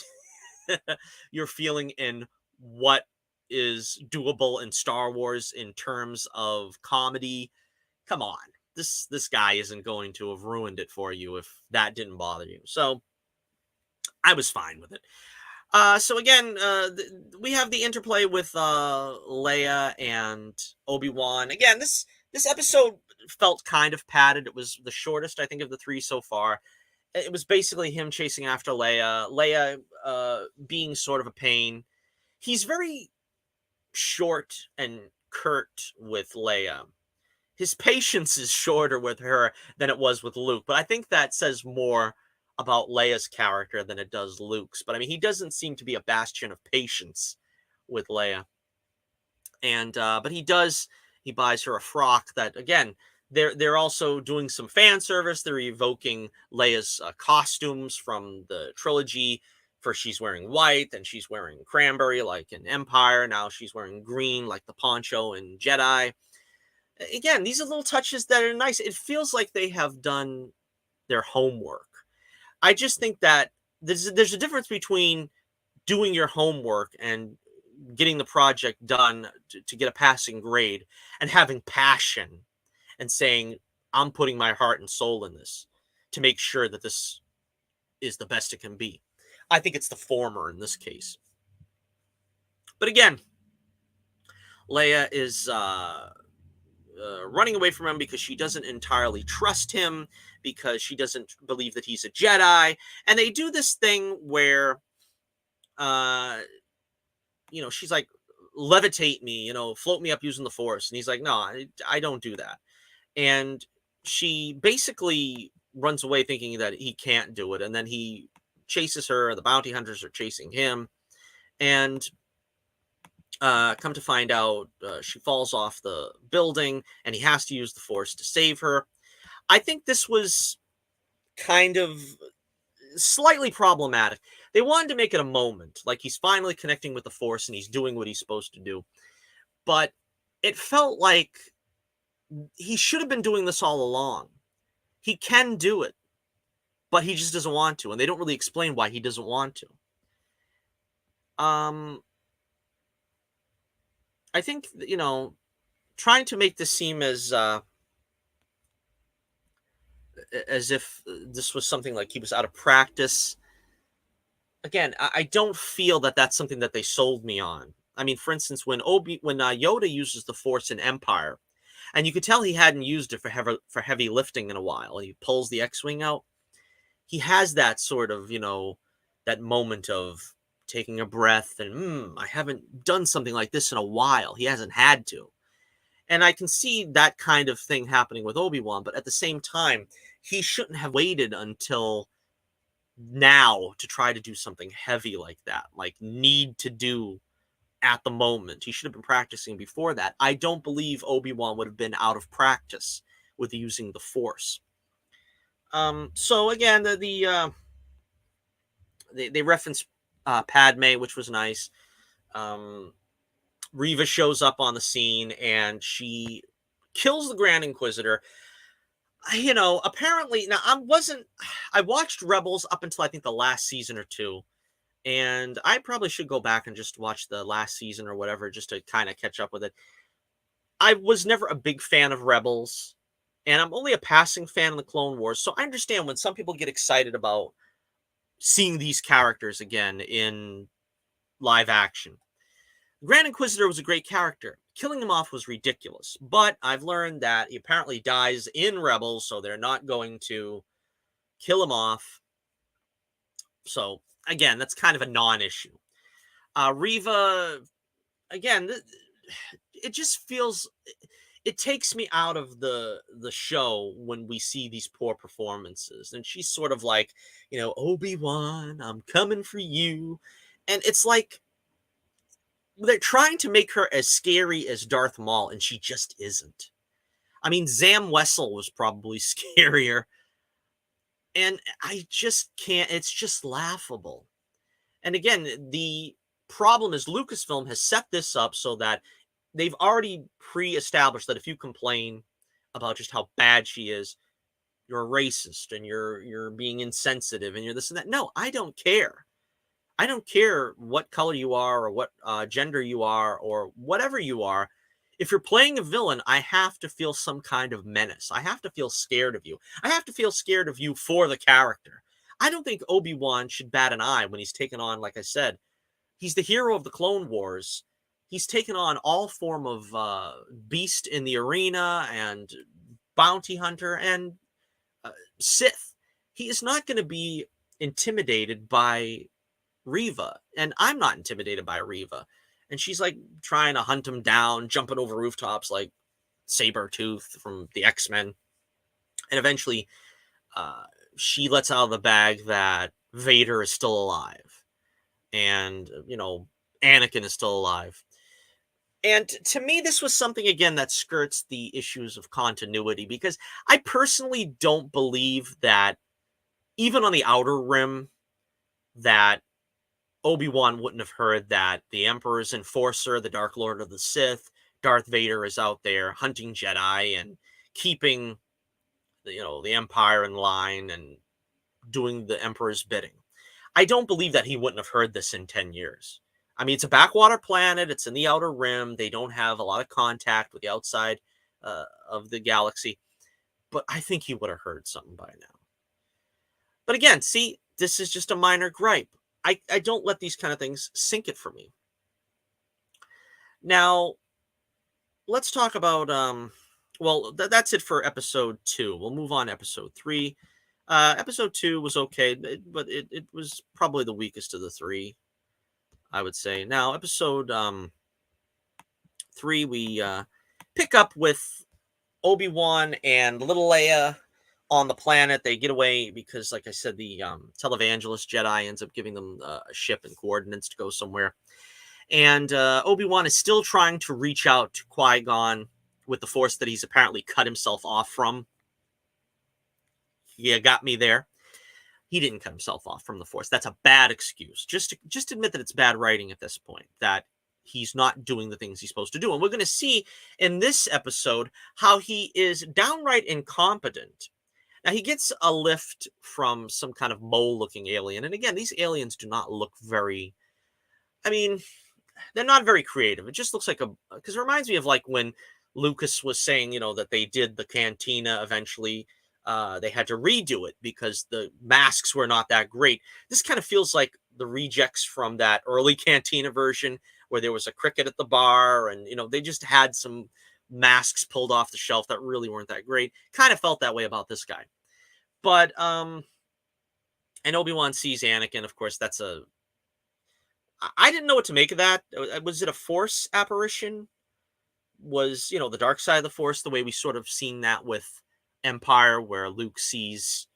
your feeling in what is doable in Star Wars in terms of comedy, come on. This guy isn't going to have ruined it for you if that didn't bother you. So I was fine with it. So again, we have the interplay with Leia and Obi-Wan. Again, this episode felt kind of padded. It was the shortest, I think, of the three so far. It was basically him chasing after Leia. Leia being sort of a pain. He's very short and curt with Leia. His patience is shorter with her than it was with Luke, but I think that says more about Leia's character than it does Luke's. But I mean, he doesn't seem to be a bastion of patience with Leia. And but he buys her a frock that, again, they're also doing some fan service. They're evoking Leia's costumes from the trilogy. First she's wearing white, then she's wearing cranberry like in Empire. Now she's wearing green like the poncho in Jedi. Again, these are little touches that are nice. It feels like they have done their homework. I just think that there's a difference between doing your homework and getting the project done to get a passing grade and having passion and saying, I'm putting my heart and soul in this to make sure that this is the best it can be. I think it's the former in this case. But again, Leia is running away from him because she doesn't entirely trust him, because she doesn't believe that he's a Jedi. And they do this thing where, she's like, levitate me, float me up using the Force. And he's like, no, I don't do that. And she basically runs away thinking that he can't do it. And then he chases her. The bounty hunters are chasing him. And come to find out, she falls off the building and he has to use the Force to save her. I think this was kind of slightly problematic. They wanted to make it a moment, like he's finally connecting with the Force and he's doing what he's supposed to do. But it felt like he should have been doing this all along. He can do it, but he just doesn't want to. And they don't really explain why he doesn't want to. I think, trying to make this seem as if this was something like he was out of practice. Again, I don't feel that that's something that they sold me on. I mean, for instance, when Yoda uses the Force in Empire, and you could tell he hadn't used it for heavy lifting in a while, and he pulls the X-Wing out, he has that sort of, that moment of taking a breath and, I haven't done something like this in a while. He hasn't had to. And I can see that kind of thing happening with Obi-Wan, but at the same time, he shouldn't have waited until now to try to do something heavy like that, like need to do at the moment. He should have been practicing before that. I don't believe Obi-Wan would have been out of practice with using the Force. So again, they reference Padme, which was nice. Reva shows up on the scene and she kills the Grand Inquisitor. Apparently, now I watched Rebels up until I think the last season or two, and I probably should go back and just watch the last season or whatever just to kind of catch up with it. I was never a big fan of Rebels, and I'm only a passing fan of the Clone Wars, so I understand when some people get excited about seeing these characters again in live action. Grand Inquisitor was a great character. Killing him off was ridiculous, but I've learned that he apparently dies in Rebels, so they're not going to kill him off. So, again, that's kind of a non-issue. Reva, again, it just feels... It takes me out of the show when we see these poor performances. And she's sort of like, Obi-Wan, I'm coming for you. And it's like they're trying to make her as scary as Darth Maul, and she just isn't. I mean, Zam Wessel was probably scarier. And I just can't, it's just laughable. And again, the problem is Lucasfilm has set this up so that they've already pre-established that if you complain about just how bad she is, you're a racist and you're being insensitive and you're this and that. No, I don't care. I don't care what color you are or what gender you are or whatever you are. If you're playing a villain, I have to feel some kind of menace. I have to feel scared of you. I have to feel scared of you for the character. I don't think Obi-Wan should bat an eye when he's taken on, like I said, he's the hero of the Clone Wars. He's taken on all form of beast in the arena and bounty hunter and Sith. He is not going to be intimidated by Reva, and I'm not intimidated by Reva. And she's like trying to hunt him down, jumping over rooftops like Sabretooth from the X-Men. And eventually, she lets out of the bag that Vader is still alive. And, Anakin is still alive. And to me, this was something, again, that skirts the issues of continuity, because I personally don't believe that, even on the Outer Rim, that Obi-Wan wouldn't have heard that the Emperor's enforcer, the Dark Lord of the Sith, Darth Vader, is out there hunting Jedi and keeping, the Empire in line and doing the Emperor's bidding. I don't believe that he wouldn't have heard this in 10 years. I mean, it's a backwater planet. It's in the Outer Rim. They don't have a lot of contact with the outside of the galaxy. But I think he would have heard something by now. But again, see, this is just a minor gripe. I don't let these kind of things sink it for me. Now, let's talk about, that's it for episode 2. We'll move on to episode 3. Episode 2 was okay, but it was probably the weakest of the 3, I would say. Now, episode 3, we pick up with Obi-Wan and little Leia on the planet. They get away because, like I said, the televangelist Jedi ends up giving them a ship and coordinates to go somewhere. And Obi-Wan is still trying to reach out to Qui-Gon with the Force that he's apparently cut himself off from. Yeah, got me there. He didn't cut himself off from the Force. That's a bad excuse. Just admit that it's bad writing at this point, that he's not doing the things he's supposed to do. And we're going to see in this episode how he is downright incompetent. Now, he gets a lift from some kind of mole-looking alien. And again, these aliens do not look very... I mean, they're not very creative. It just looks like because it reminds me of like when Lucas was saying, that they did the cantina eventually. They had to redo it because the masks were not that great. This kind of feels like the rejects from that early cantina version where there was a cricket at the bar and, they just had some masks pulled off the shelf that really weren't that great. Kind of felt that way about this guy. But, and Obi-Wan sees Anakin. Of course, I didn't know what to make of that. Was it a Force apparition? Was, the dark side of the Force, the way we sort of seen that with Empire, where Luke sees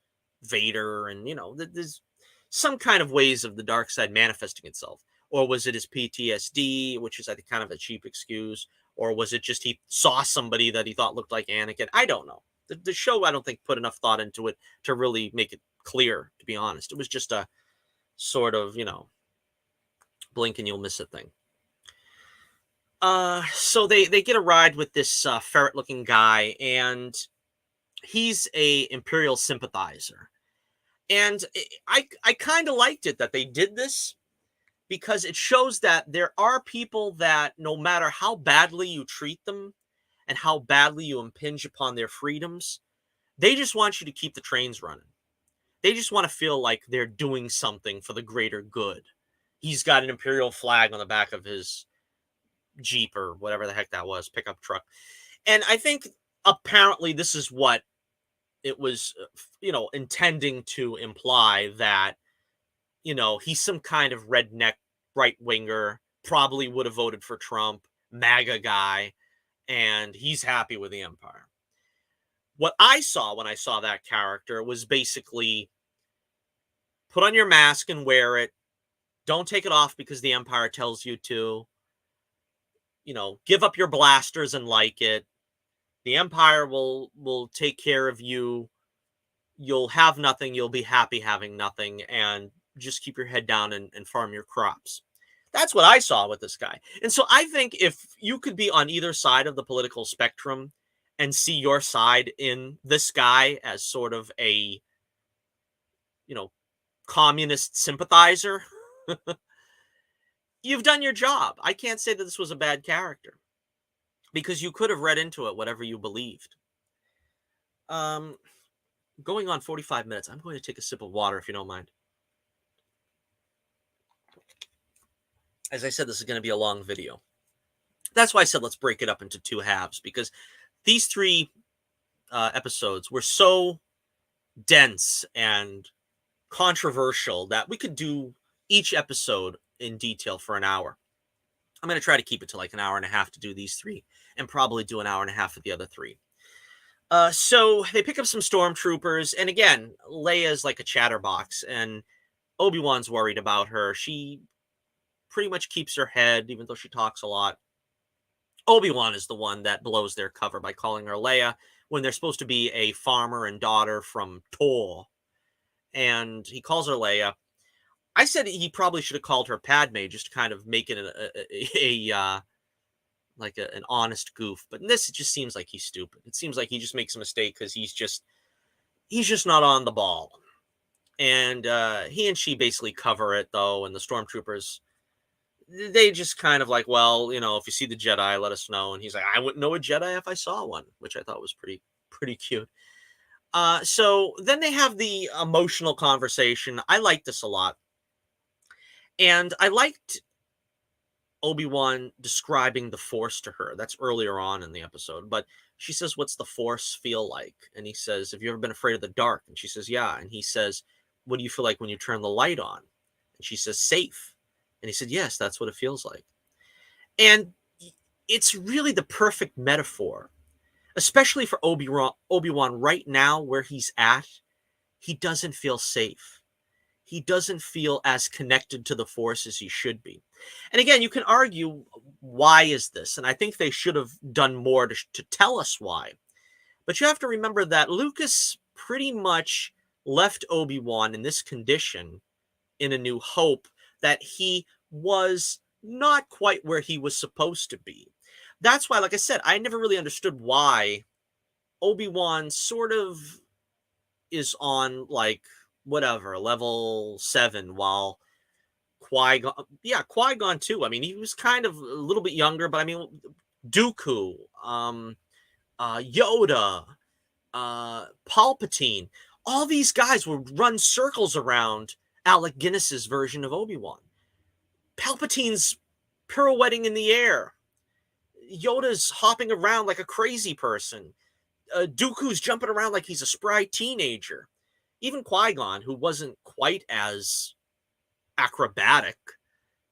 Vader and, there's some kind of ways of the dark side manifesting itself. Or was it his PTSD, which is, I think, kind of a cheap excuse? Or was it just he saw somebody that he thought looked like Anakin? I don't know. The show, I don't think, put enough thought into it to really make it clear, to be honest. It was just a sort of, blink and you'll miss it thing. So they get a ride with this ferret-looking guy, and he's a Imperial sympathizer. And I kind of liked it that they did this, because it shows that there are people that no matter how badly you treat them and how badly you impinge upon their freedoms, they just want you to keep the trains running. They just want to feel like they're doing something for the greater good. He's got an Imperial flag on the back of his Jeep or whatever the heck that was, pickup truck. And I think apparently this is what it was, intending to imply, that, he's some kind of redneck right-winger, probably would have voted for Trump, MAGA guy, and he's happy with the Empire. What I saw when I saw that character was basically put on your mask and wear it. Don't take it off because the Empire tells you to. Give up your blasters and like it. The Empire will take care of you. You'll have nothing. You'll be happy having nothing, and just keep your head down and farm your crops. That's what I saw with this guy. And so I think if you could be on either side of the political spectrum and see your side in this guy as sort of a, you know, communist sympathizer, you've done your job. I can't say that this was a bad character, because you could have read into it whatever you believed. Going on 45 minutes. I'm going to take a sip of water if you don't mind. As I said, this is going to be a long video. That's why I said let's break it up into two halves, because these three episodes were so dense and controversial that we could do each episode in detail for an hour. I'm going to try to keep it to like an hour and a half to do these three, and probably do an hour and a half for the other three. So they pick up some stormtroopers, and again, Leia's like a chatterbox, and Obi-Wan's worried about her. She pretty much keeps her head, even though she talks a lot. Obi-Wan is the one that blows their cover by calling her Leia when they're supposed to be a farmer and daughter from Tor. And he calls her Leia. I said he probably should have called her Padme, just to kind of make it an honest goof. But in this, it just seems like he's stupid. It seems like he just makes a mistake because he's just not on the ball. And he and she basically cover it, though, and the stormtroopers, they just kind of like, well, you know, if you see the Jedi, let us know. And he's like, I wouldn't know a Jedi if I saw one, which I thought was pretty cute. So then they have the emotional conversation. I liked this a lot. And I liked Obi-Wan describing the Force to her. That's earlier on in the episode. But she says, what's the Force feel like? And he says, have you ever been afraid of the dark? And she says, yeah. And he says, what do you feel like when you turn the light on? And she says, safe. And he said, yes, that's what it feels like. And it's really the perfect metaphor, especially for Obi-Wan right now where he's at. He doesn't feel safe. He doesn't feel as connected to the Force as he should be. And again, you can argue, why is this? And I think they should have done more to tell us why. But you have to remember that Lucas pretty much left Obi-Wan in this condition in A New Hope, that he was not quite where he was supposed to be. That's why, like I said, I never really understood why Obi-Wan sort of is on, like, whatever, level 7, while Qui-Gon too. I mean, he was kind of a little bit younger, but I mean, Dooku, Yoda, Palpatine, all these guys would run circles around Alec Guinness's version of Obi-Wan. Palpatine's pirouetting in the air. Yoda's hopping around like a crazy person. Dooku's jumping around like he's a spry teenager. Even Qui-Gon, who wasn't quite as acrobatic,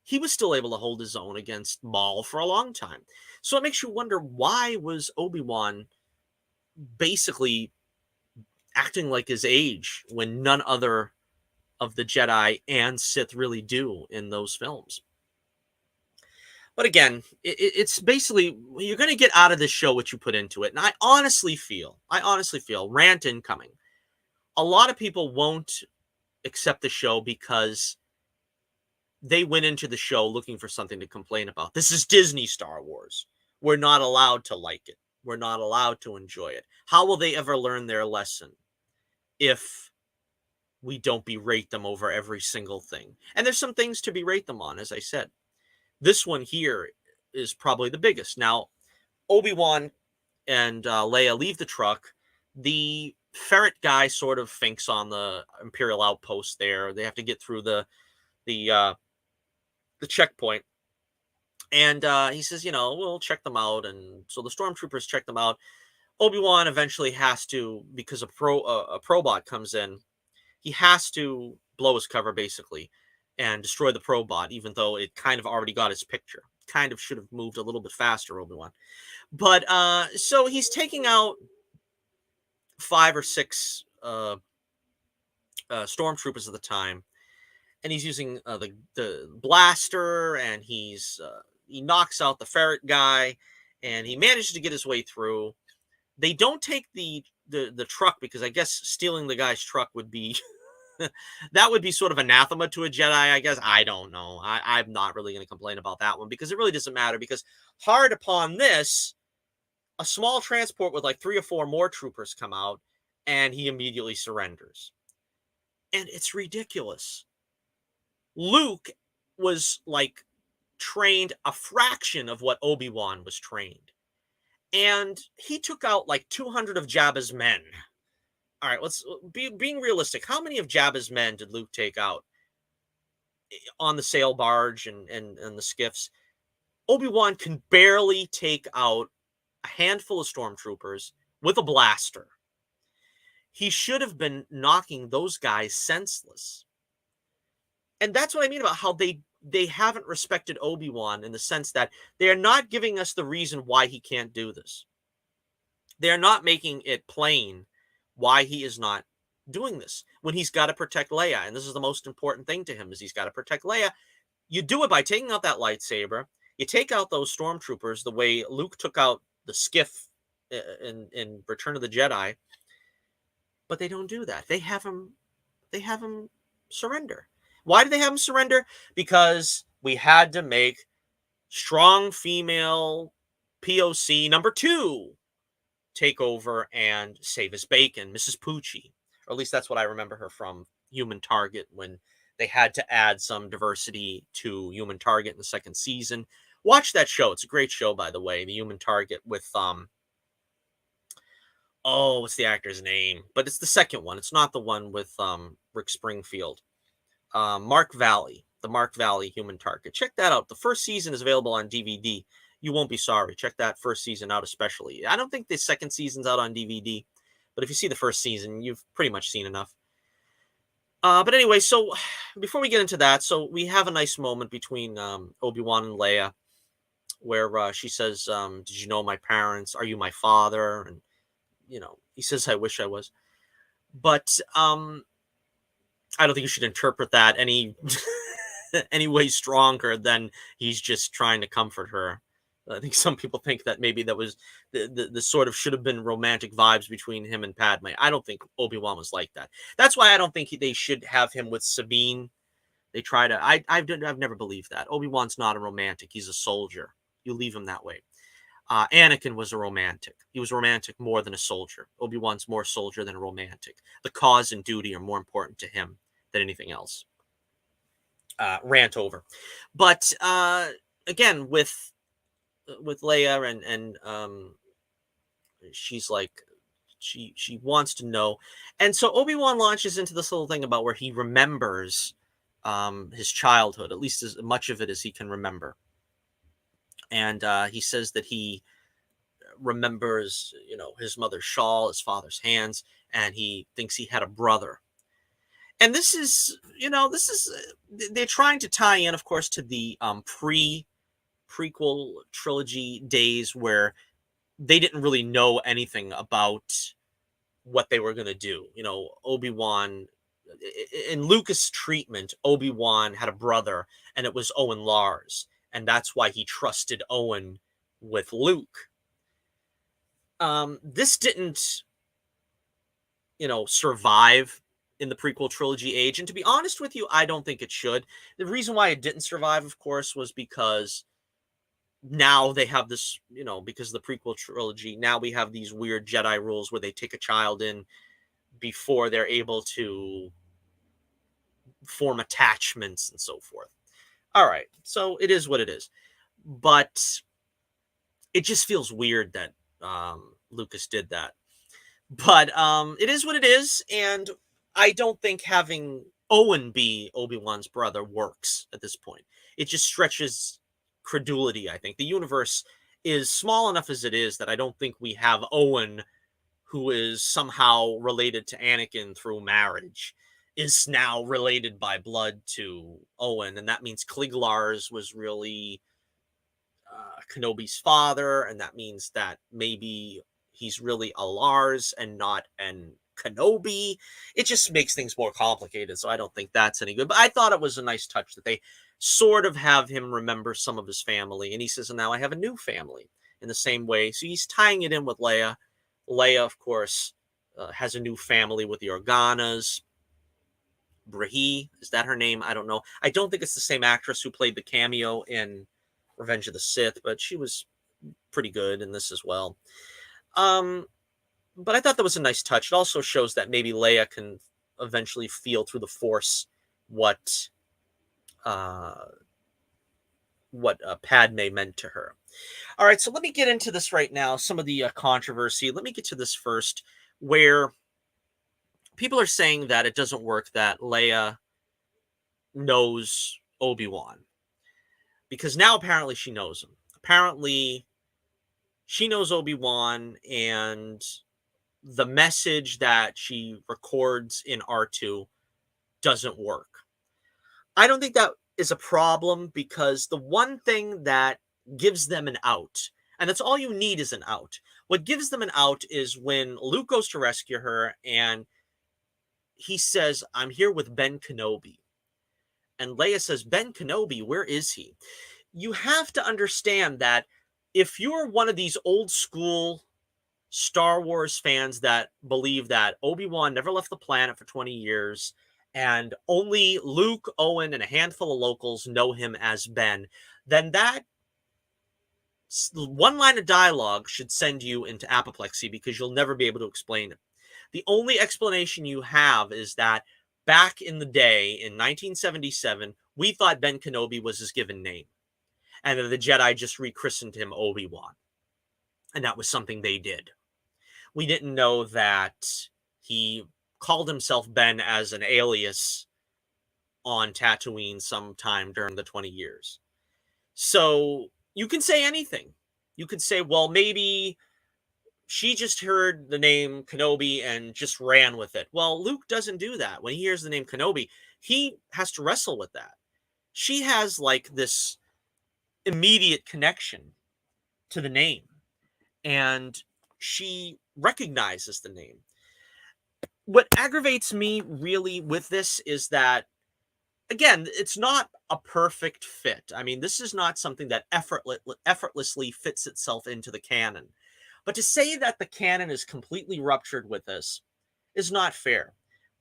he was still able to hold his own against Maul for a long time. So it makes you wonder, why was Obi-Wan basically acting like his age when none other of the Jedi and Sith really do in those films? But again, it's basically, you're going to get out of this show what you put into it. And I honestly feel, rant incoming, a lot of people won't accept the show because they went into the show looking for something to complain about. This is Disney Star Wars. We're not allowed to like it. We're not allowed to enjoy it. How will they ever learn their lesson if we don't berate them over every single thing? And there's some things to berate them on, as I said. This one here is probably the biggest. Now, Obi-Wan and Leia leave the truck. The ferret guy sort of thinks on the Imperial outpost there. They have to get through the checkpoint. And he says, we'll check them out. And so the stormtroopers check them out. Obi-Wan eventually has to, because a probot comes in, he has to blow his cover, basically, and destroy the probot, even though it kind of already got his picture. Kind of should have moved a little bit faster, Obi-Wan. But so he's taking out 5 or 6 stormtroopers at the time, and he's using the blaster, and he knocks out the ferret guy, and he manages to get his way through. They don't take the truck, because I guess stealing the guy's truck would be that would be sort of anathema to a Jedi, I guess. I don't know. I'm not really going to complain about that one, because it really doesn't matter, because hard upon this, a small transport with like 3 or 4 more troopers come out, and he immediately surrenders. And it's ridiculous. Luke was like trained a fraction of what Obi-Wan was trained. And he took out like 200 of Jabba's men. All right, let's being realistic. How many of Jabba's men did Luke take out on the sail barge and the skiffs? Obi-Wan can barely take out a handful of stormtroopers with a blaster. He should have been knocking those guys senseless. And that's what I mean about how they haven't respected Obi-Wan, in the sense that they are not giving us the reason why he can't do this. They're not making it plain why he is not doing this when he's got to protect Leia. And this is the most important thing to him, is he's got to protect Leia. You do it by taking out that lightsaber. You take out those stormtroopers the way Luke took out the skiff in Return of the Jedi. But they don't do that. They have him surrender. Why did they have him surrender? Because we had to make strong female POC number 2 take over and save his bacon, Mrs. Poochie. Or at least that's what I remember her from Human Target, when they had to add some diversity to Human Target in the 2nd season. Watch that show. It's a great show, by the way, the Human Target, with what's the actor's name? But it's the 2nd one. It's not the one with Rick Springfield. Mark Valley, the Mark Valley Human Target. Check that out. The 1st season is available on DVD. You won't be sorry. Check that 1st season out especially. I don't think the 2nd season's out on DVD, but if you see the 1st season, you've pretty much seen enough. But anyway, so before we get into that, so we have a nice moment between Obi-Wan and Leia, where she says, did you know my parents? Are you my father? And, he says, I wish I was. But I don't think you should interpret that any way stronger than he's just trying to comfort her. I think some people think that maybe that was the sort of should have been romantic vibes between him and Padme. I don't think Obi-Wan was like that. That's why I don't think they should have him with Sabine. They try to. I've never believed that. Obi-Wan's not a romantic. He's a soldier. You leave him that way. Anakin was a romantic. He was romantic more than a soldier. Obi-Wan's more soldier than a romantic. The cause and duty are more important to him than anything else. Rant over. But again, with Leia and she's like, she wants to know. And so Obi-Wan launches into this little thing about where he remembers his childhood, at least as much of it as he can remember. And he says that he remembers, his mother's shawl, his father's hands, and he thinks he had a brother. And this is, they're trying to tie in, of course, to the prequel trilogy days where they didn't really know anything about what they were going to do. Obi-Wan, in Lucas' treatment, Obi-Wan had a brother, and it was Owen Lars. And that's why he trusted Owen with Luke. This didn't, survive in the prequel trilogy age. And to be honest with you, I don't think it should. The reason why it didn't survive, of course, was because now they have this, because of the prequel trilogy, now we have these weird Jedi rules where they take a child in before they're able to form attachments and so forth. All right, so it is what it is. But it just feels weird that Lucas did that. But it is what it is, and I don't think having Owen be Obi-Wan's brother works at this point. It just stretches credulity, I think. The universe is small enough as it is that I don't think we have Owen, who is somehow related to Anakin through marriage, is now related by blood to Owen. And that means Kliglars was really Kenobi's father, and that means that maybe he's really a Lars and not an Kenobi. It just makes things more complicated, so I don't think that's any good. But I thought it was a nice touch that they sort of have him remember some of his family. And he says, and now I have a new family in the same way. So he's tying it in with Leia. Leia, of course, has a new family with the Organas. Brahe, is that her name? I don't know. I don't think it's the same actress who played the cameo in Revenge of the Sith, but she was pretty good in this as well. But I thought that was a nice touch. It also shows that maybe Leia can eventually feel through the Force what Padme meant to her. All right, so let me get into this right now. Some of the controversy. Let me get to this first, where people are saying that it doesn't work that Leia knows Obi-Wan, because now apparently she knows him. Apparently, she knows Obi-Wan, and the message that she records in R2 doesn't work. I don't think that is a problem, because the one thing that gives them an out, and that's all you need is an out. What gives them an out is when Luke goes to rescue her and he says, "I'm here with Ben Kenobi." And Leia says, "Ben Kenobi, where is he?" You have to understand that if you're one of these old school Star Wars fans that believe that Obi-Wan never left the planet for 20 years and only Luke, Owen, and a handful of locals know him as Ben, then that one line of dialogue should send you into apoplexy, because you'll never be able to explain it. The only explanation you have is that back in the day, in 1977, we thought Ben Kenobi was his given name, and then the Jedi just rechristened him Obi-Wan, and that was something they did. We didn't know that he called himself Ben as an alias on Tatooine sometime during the 20 years. So you can say anything. You could say, well, maybe she just heard the name Kenobi and just ran with it. Well, Luke doesn't do that. When he hears the name Kenobi, he has to wrestle with that. She has like this immediate connection to the name, and she recognizes the name. What aggravates me really with this is that, again, it's not a perfect fit. I mean, this is not something that effortlessly fits itself into the canon. But to say that the canon is completely ruptured with this is not fair.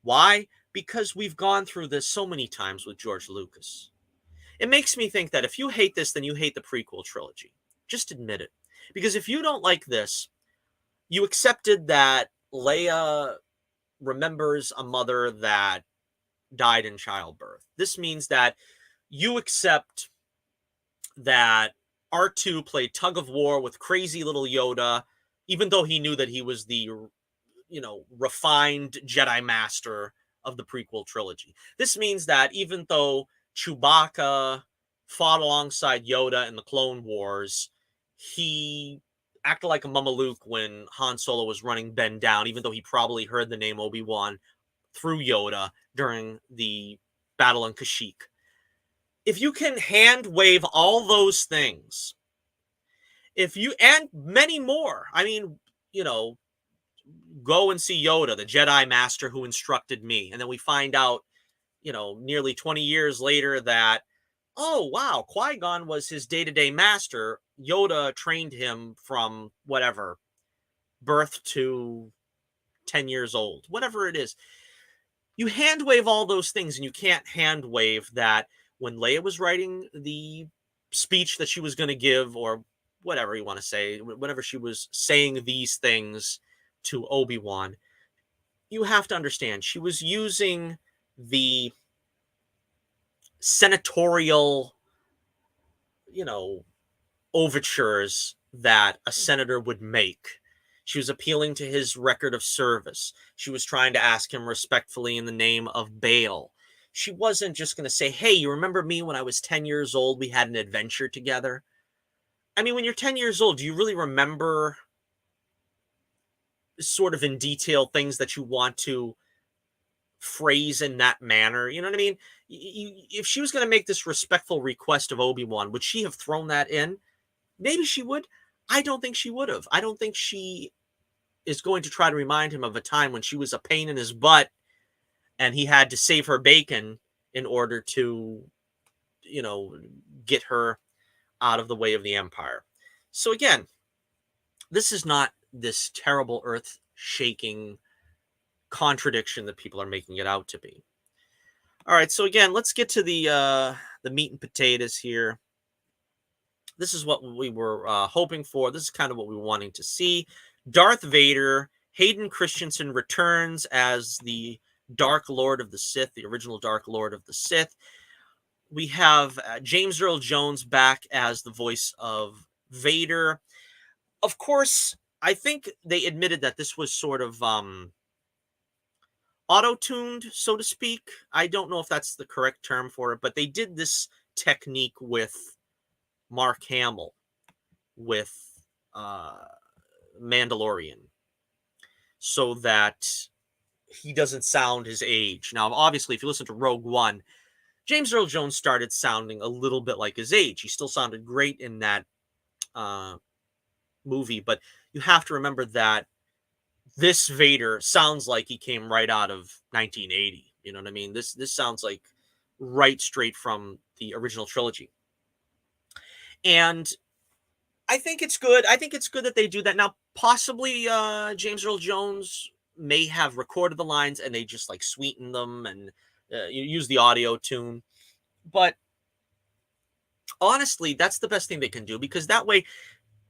Why? Because we've gone through this so many times with George Lucas. It makes me think that if you hate this, then you hate the prequel trilogy. Just admit it. Because if you don't like this, you accepted that Leia remembers a mother that died in childbirth. This means that you accept that R2 played tug of war with crazy little Yoda, even though he knew that he was the, refined Jedi Master of the prequel trilogy. This means that even though Chewbacca fought alongside Yoda in the Clone Wars, he acted like a Mama Luke when Han Solo was running Ben down, even though he probably heard the name Obi-Wan through Yoda during the battle on Kashyyyk. If you can hand wave all those things, and many more, I mean, go and see Yoda, the Jedi Master who instructed me. And then we find out, nearly 20 years later that, oh, wow, Qui-Gon was his day-to-day master. Yoda trained him from whatever, birth to 10 years old, whatever it is. You hand wave all those things, and you can't hand wave that when Leia was writing the speech that she was going to give, or whatever you want to say, whenever she was saying these things to Obi-Wan, you have to understand she was using the senatorial, overtures that a senator would make. She was appealing to his record of service. She was trying to ask him respectfully in the name of Bail. She wasn't just going to say, hey, you remember me when I was 10 years old? We had an adventure together. I mean, when you're 10 years old, do you really remember sort of in detail things that you want to phrase in that manner? You know what I mean? If she was going to make this respectful request of Obi-Wan, would she have thrown that in? Maybe she would. I don't think she would have. I don't think she is going to try to remind him of a time when she was a pain in his butt and he had to save her bacon in order to, get her out of the way of the Empire. So again, this is not this terrible earth-shaking contradiction that people are making it out to be. All right, so again, let's get to the meat and potatoes here. This is what we were hoping for. This is kind of what we were wanting to see. Darth Vader, Hayden Christensen returns as the Dark Lord of the Sith, the original Dark Lord of the Sith. We have James Earl Jones back as the voice of Vader. Of course, I think they admitted that this was sort of auto-tuned, so to speak. I don't know if that's the correct term for it, but they did this technique with Mark Hamill, with Mandalorian, so that he doesn't sound his age. Now, obviously, if you listen to Rogue One, James Earl Jones started sounding a little bit like his age. He still sounded great in that movie, but you have to remember that this Vader sounds like he came right out of 1980. You know what I mean? This sounds like right straight from the original trilogy. And I think it's good. I think it's good that they do that. Now, possibly James Earl Jones may have recorded the lines and they just like sweeten them and use the audio tune. But honestly, that's the best thing they can do, because that way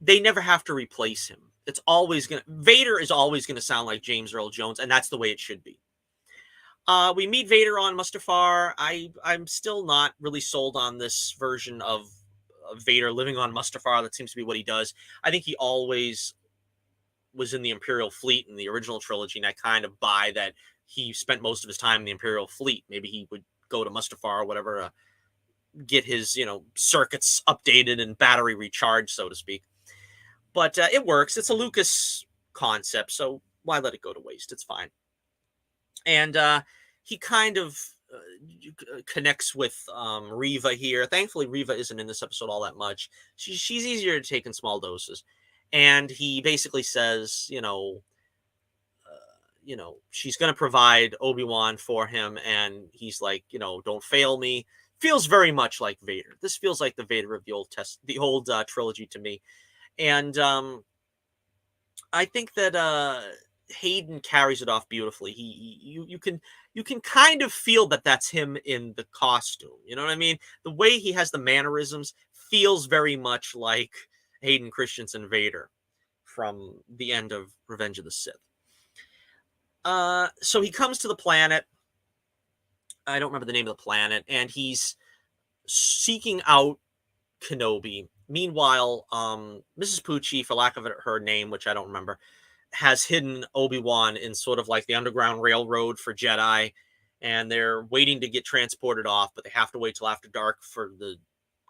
they never have to replace him. It's always going to, Vader is always going to sound like James Earl Jones, and that's the way it should be. We meet Vader on Mustafar. I'm still not really sold on this version of Vader living on Mustafar. That seems to be what he does. I think he always was in the Imperial fleet in the original trilogy, and I kind of buy that he spent most of his time in the Imperial fleet. Maybe he would go to Mustafar or whatever, get his, circuits updated and battery recharged, so to speak. But it works. It's a Lucas concept, so why let it go to waste? It's fine. And he kind of connects with Reva here. Thankfully, Reva isn't in this episode all that much. She's easier to take in small doses. And he basically says, she's going to provide Obi-Wan for him. And he's like, don't fail me. Feels very much like Vader. This feels like the Vader of the old trilogy to me. And I think that Hayden carries it off beautifully. You can kind of feel that that's him in the costume. You know what I mean? The way he has the mannerisms feels very much like Hayden Christensen Vader from the end of Revenge of the Sith. So he comes to the planet. I don't remember the name of the planet, and he's seeking out Kenobi. Meanwhile, Mrs. Pucci, for lack of her name, which I don't remember, has hidden Obi-Wan in sort of like the Underground Railroad for Jedi, and they're waiting to get transported off, but they have to wait till after dark for the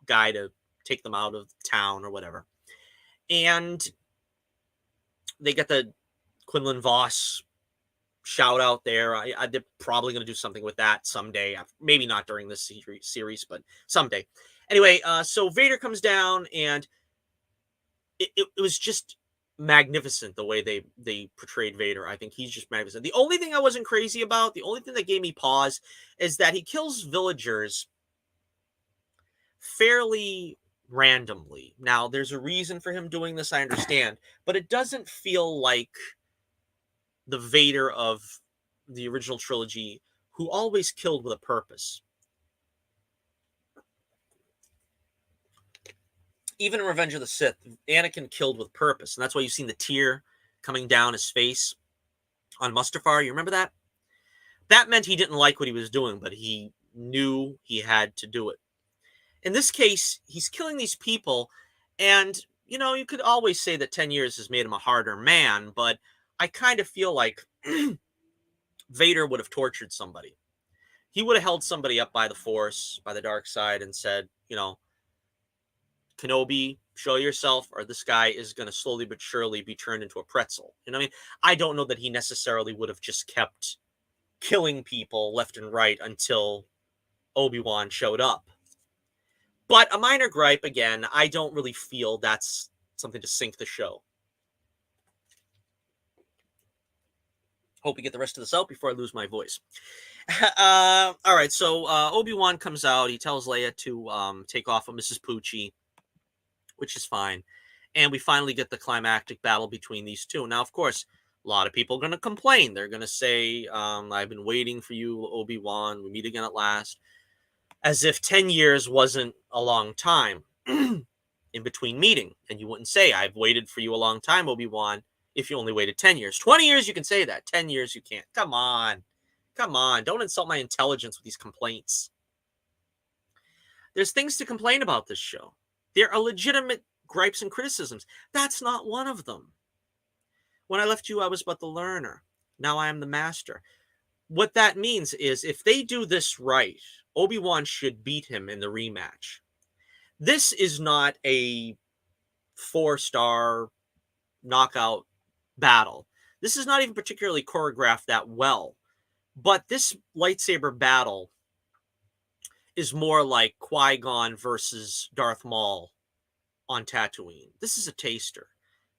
guy to take them out of town or whatever. And they get the Quinlan Voss shout out there. They're probably going to do something with that someday. Maybe not during this series, but someday. Anyway, so Vader comes down, and it was just magnificent the way they portrayed Vader. I think he's just magnificent. The only thing I wasn't crazy about, the only thing that gave me pause, is that he kills villagers fairly randomly. Now, there's a reason for him doing this, I understand, but it doesn't feel like the Vader of the original trilogy, who always killed with a purpose. Even in Revenge of the Sith, Anakin killed with purpose, and that's why you've seen the tear coming down his face on Mustafar. You remember that? That meant he didn't like what he was doing, but he knew he had to do it. In this case, he's killing these people, and, you could always say that 10 years has made him a harder man, but I kind of feel like Vader would have tortured somebody. He would have held somebody up by the Force, by the dark side, and said, Kenobi, show yourself, or this guy is going to slowly but surely be turned into a pretzel. You know what I mean? I don't know that he necessarily would have just kept killing people left and right until Obi-Wan showed up. But a minor gripe, again, I don't really feel that's something to sink the show. Hope we get the rest of this out before I lose my voice. All right, so Obi-Wan comes out. He tells Leia to take off of Mrs. Pucci, which is fine. And we finally get the climactic battle between these two. Now, of course, a lot of people are going to complain. They're going to say, I've been waiting for you, Obi-Wan. We meet again at last. As if 10 years wasn't a long time in between meeting. And you wouldn't say, I've waited for you a long time, Obi-Wan, if you only waited 10 years. 20 years, you can say that. 10 years, you can't. Come on. Come on. Don't insult my intelligence with these complaints. There's things to complain about this show. There are legitimate gripes and criticisms. That's not one of them. When I left you, I was but the learner. Now I am the master. What that means is if they do this right, Obi-Wan should beat him in the rematch. This is not a 4-star knockout battle. This is not even particularly choreographed that well. But this lightsaber battle is more like Qui-Gon versus Darth Maul on Tatooine. This is a taster.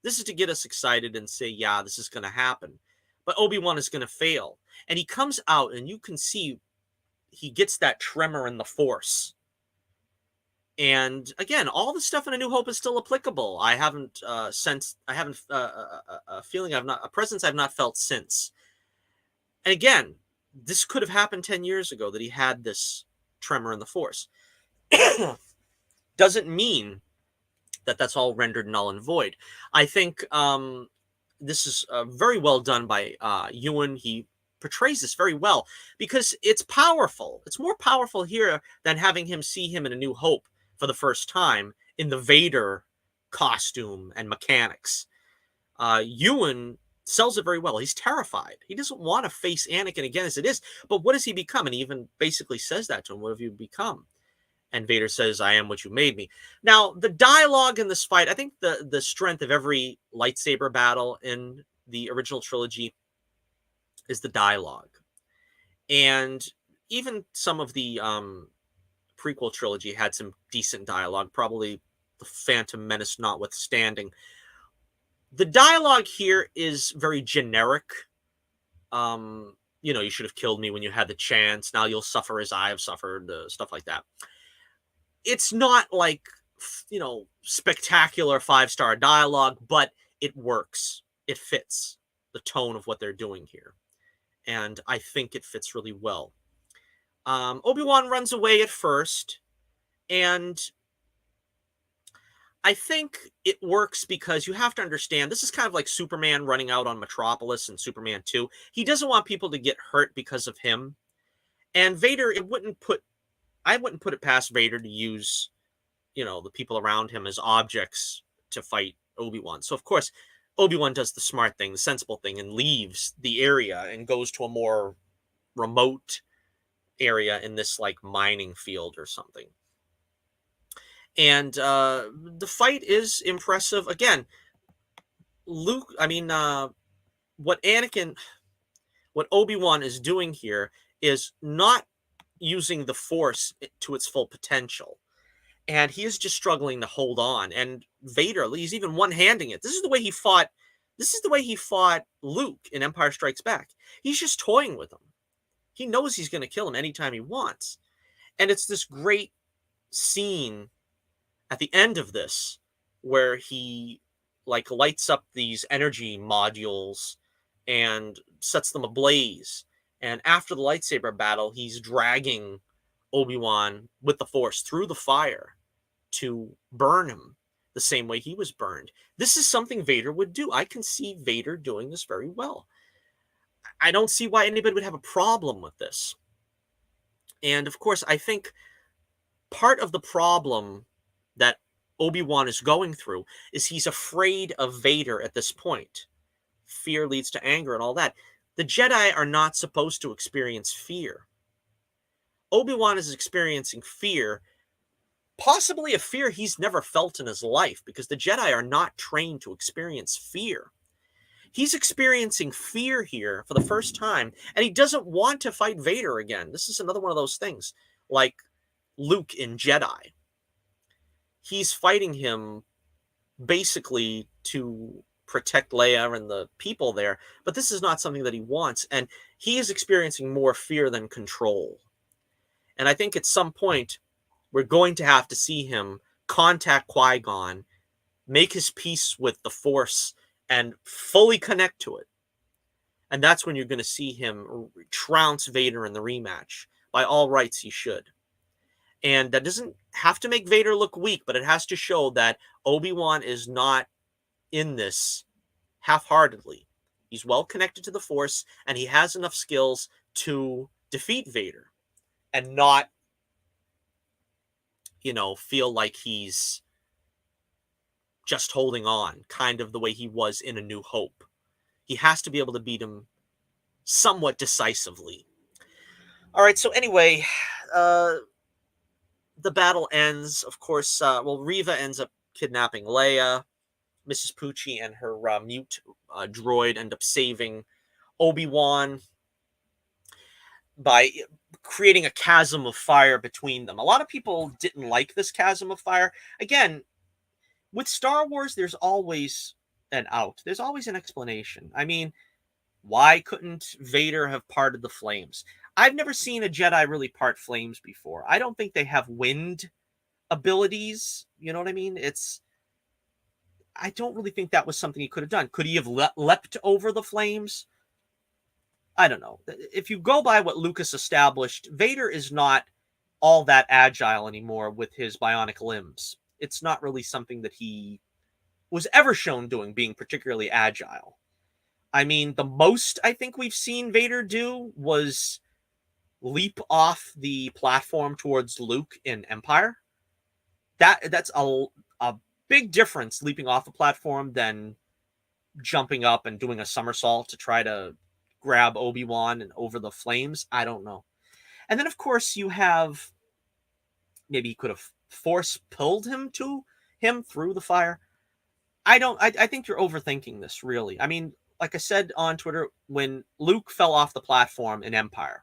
This is to get us excited and say, yeah, this is going to happen. But Obi-Wan is going to fail. And he comes out and you can see he gets that tremor in the Force. And again, all the stuff in A New Hope is still applicable. I haven't sensed, I haven't, a feeling I've not, a presence I've not felt since. And again, this could have happened 10 years ago that he had this tremor in the Force. Doesn't mean that that's all rendered null and void. I think this is very well done by Ewan. He portrays this very well because it's powerful. It's more powerful here than having him see him in A New Hope for the first time in the Vader costume and mechanics. Ewan sells it very well. He's terrified. He doesn't want to face Anakin again as it is. But what does he become? And he even basically says that to him. What have you become? And Vader says, I am what you made me. Now, the dialogue in this fight, I think the strength of every lightsaber battle in the original trilogy is the dialogue. And even some of the prequel trilogy had some decent dialogue, probably the Phantom Menace notwithstanding. The dialogue here is very generic. You know, you should have killed me when you had the chance. Now you'll suffer as I have suffered, stuff like that. It's not like, you know, spectacular 5-star dialogue, but it works. It fits the tone of what they're doing here. And I think it fits really well. Obi-Wan runs away at first, and I think it works because you have to understand, this is kind of like Superman running out on Metropolis in Superman 2. He doesn't want people to get hurt because of him. And Vader, I wouldn't put it past Vader to use, you know, the people around him as objects to fight Obi-Wan. So, of course, Obi-Wan does the smart thing, the sensible thing, and leaves the area and goes to a more remote area in this, like, mining field or something. And the fight is impressive. Again, what Obi-Wan is doing here is not using the Force to its full potential. And he is just struggling to hold on. And Vader, he's even one-handing it. This is the way he fought Luke in Empire Strikes Back. He's just toying with him. He knows he's going to kill him anytime he wants. And it's this great scene at the end of this where he, like, lights up these energy modules and sets them ablaze. And after the lightsaber battle, he's dragging Obi-Wan with the Force through the fire to burn him the same way he was burned. This is something Vader would do. I can see Vader doing this very well. I don't see why anybody would have a problem with this. And, of course, I think part of the problem that Obi-Wan is going through is he's afraid of Vader at this point. Fear leads to anger and all that. The Jedi are not supposed to experience fear. Obi-Wan is experiencing fear, possibly a fear he's never felt in his life, because the Jedi are not trained to experience fear. He's experiencing fear here for the first time, and he doesn't want to fight Vader again. This is another one of those things, like Luke in Jedi. He's fighting him basically to protect Leia and the people there, but this is not something that he wants, and he is experiencing more fear than control. And I think at some point we're going to have to see him contact Qui-Gon make his peace with the Force, and fully connect to it. And that's when you're going to see him trounce Vader in the rematch. By all rights, he should. And that doesn't have to make Vader look weak, but it has to show that Obi-Wan is not in this half-heartedly. He's well connected to the Force, and he has enough skills to defeat Vader and not, feel like he's just holding on, kind of the way he was in A New Hope. He has to be able to beat him somewhat decisively. All right, so anyway, the battle ends. Of course, Reva ends up kidnapping Leia. Mrs. Pucci and her mute droid end up saving Obi-Wan by creating a chasm of fire between them. A lot of people didn't like this chasm of fire. Again, with Star Wars, there's always an out. There's always an explanation. I mean, why couldn't Vader have parted the flames? I've never seen a Jedi really part flames before. I don't think they have wind abilities. You know what I mean? I don't really think that was something he could have done. Could he have leapt over the flames? I don't know. If you go by what Lucas established, Vader is not all that agile anymore with his bionic limbs. It's not really something that he was ever shown doing, being particularly agile. I mean, the most I think we've seen Vader do was leap off the platform towards Luke in Empire. That's a big difference, leaping off the platform, than jumping up and doing a somersault to try to grab Obi-Wan and over the flames. I don't know. And then, of course, you have, maybe he could have force pulled him through the fire. I think you're overthinking this, really. I mean, like I said on Twitter, when Luke fell off the platform in Empire,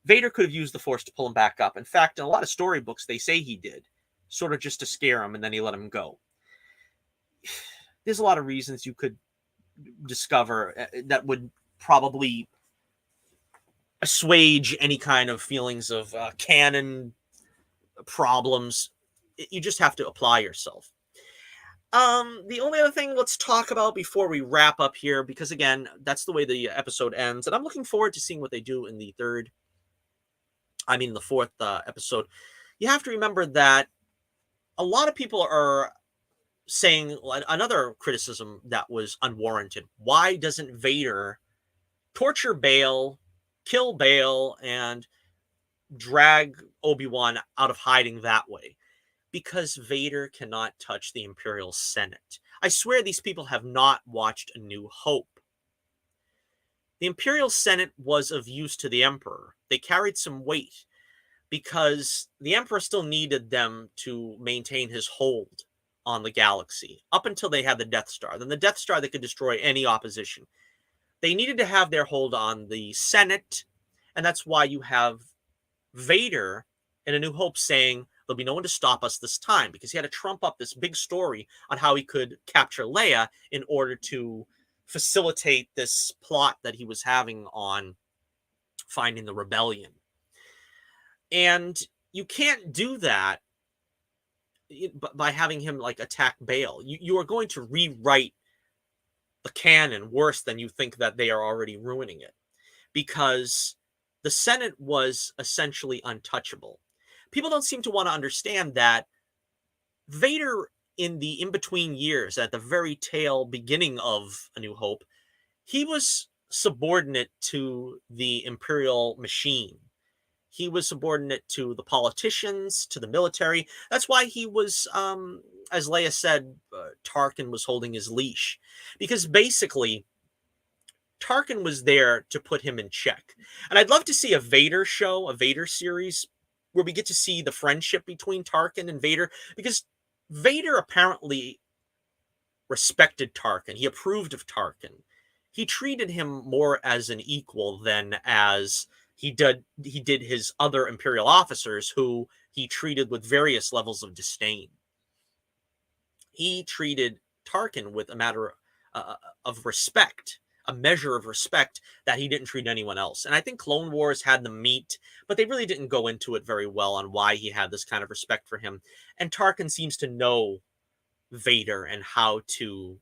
Vader could have used the Force to pull him back up. In fact, in a lot of storybooks, they say he did, sort of just to scare him, and then he let him go. There's a lot of reasons you could discover that would probably assuage any kind of feelings of canon problems. You just have to apply yourself. The only other thing let's talk about before we wrap up here, because again, that's the way the episode ends, and I'm looking forward to seeing what they do in the fourth episode. You have to remember that a lot of people are saying another criticism that was unwarranted. Why doesn't Vader torture Bail, kill Bail, and drag Obi-Wan out of hiding that way? Because Vader cannot touch the Imperial Senate. I swear these people have not watched A New Hope. The Imperial Senate was of use to the Emperor. They carried some weight because the Emperor still needed them to maintain his hold on the galaxy up until they had the Death Star. Then the Death Star, they could destroy any opposition. They needed to have their hold on the Senate, and that's why you have Vader in A New Hope saying, there'll be no one to stop us this time, because he had to trump up this big story on how he could capture Leia in order to facilitate this plot that he was having on finding the rebellion. And you can't do that by having him attack Bail. You are going to rewrite the canon worse than you think that they are already ruining it, because the Senate was essentially untouchable. People don't seem to want to understand that Vader, in the in-between years, at the very tail beginning of A New Hope, he was subordinate to the Imperial machine. He was subordinate to the politicians, to the military. That's why he was, as Leia said, Tarkin was holding his leash. Because basically, Tarkin was there to put him in check. And I'd love to see a Vader show, a Vader series, where we get to see the friendship between Tarkin and Vader, because Vader apparently respected Tarkin. He approved of Tarkin. He treated him more as an equal than as he did his other Imperial officers, who he treated with various levels of disdain. He treated Tarkin with a matter of respect, a measure of respect that he didn't treat anyone else. And I think Clone Wars had the meat, but they really didn't go into it very well on why he had this kind of respect for him. And Tarkin seems to know Vader and how to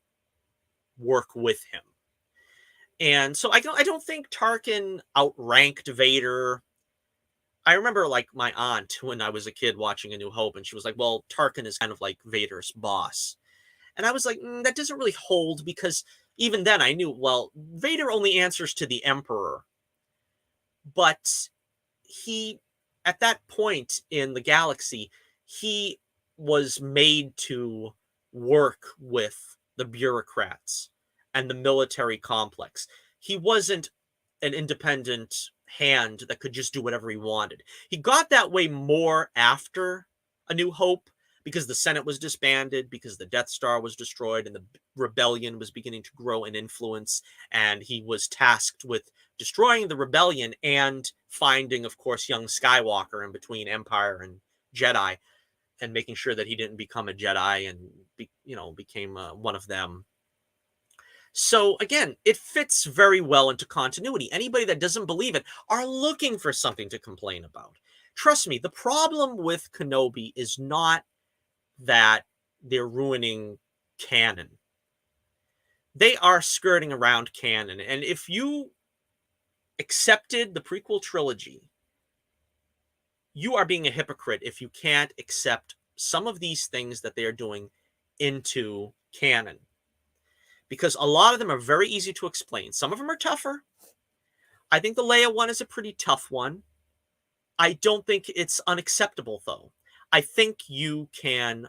work with him. And so I don't think Tarkin outranked Vader. I remember like my aunt when I was a kid watching A New Hope, and she was like, "Well, Tarkin is kind of like Vader's boss." And I was like, that doesn't really hold, because even then I knew, well, Vader only answers to the Emperor. But he, at that point in the galaxy, he was made to work with the bureaucrats and the military complex. He wasn't an independent hand that could just do whatever he wanted. He got that way more after A New Hope, because the Senate was disbanded, because the Death Star was destroyed, and the rebellion was beginning to grow in influence, and he was tasked with destroying the rebellion and finding, of course, young Skywalker in between Empire and Jedi, and making sure that he didn't become a Jedi and became one of them. So again, it fits very well into continuity. Anybody that doesn't believe it are looking for something to complain about. Trust me, the problem with Kenobi is not that they're ruining canon. They are skirting around canon. And if you accepted the prequel trilogy, you are being a hypocrite if you can't accept some of these things that they are doing into canon. Because a lot of them are very easy to explain. Some of them are tougher. I think the Leia one is a pretty tough one. I don't think it's unacceptable, though. I think you can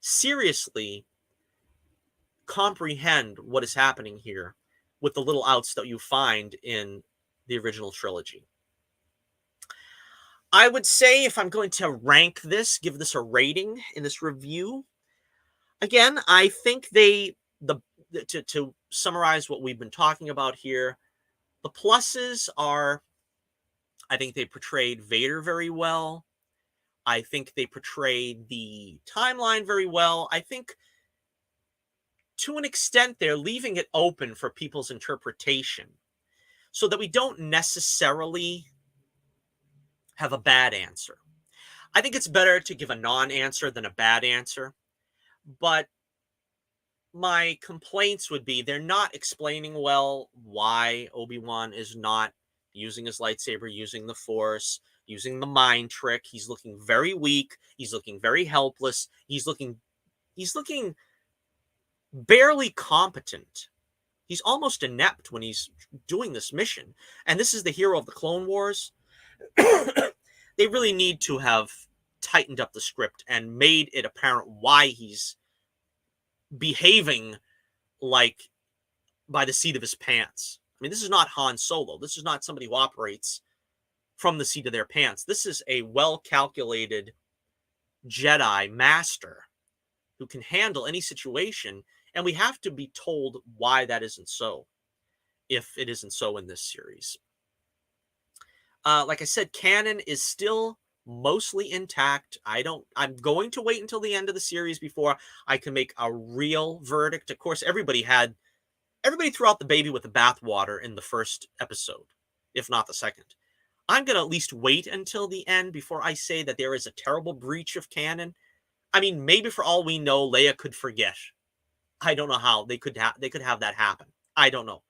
seriously comprehend what is happening here with the little outs that you find in the original trilogy. I would say, if I'm going to rank this, give this a rating in this review, again, I think to summarize what we've been talking about here, the pluses are, I think they portrayed Vader very well. I think they portrayed the timeline very well. I think, to an extent, they're leaving it open for people's interpretation so that we don't necessarily have a bad answer. I think it's better to give a non-answer than a bad answer. But my complaints would be they're not explaining well why Obi-Wan is not using his lightsaber, using the Force, using the mind trick. He's looking very weak. He's looking very helpless. He's looking barely competent. He's almost inept when he's doing this mission. And this is the hero of the Clone Wars. They really need to have tightened up the script and made it apparent why he's behaving like by the seat of his pants. I mean, this is not Han Solo. This is not somebody who operates from the seat of their pants. This is a well-calculated Jedi master who can handle any situation, and we have to be told why that isn't so, if it isn't so in this series. Like I said, canon is still mostly intact. I'm going to wait until the end of the series before I can make a real verdict. Of course, everybody threw out the baby with the bathwater in the first episode, if not the second. I'm going to at least wait until the end before I say that there is a terrible breach of canon. I mean, maybe for all we know, Leia could forget. I don't know how they could have that happen. I don't know.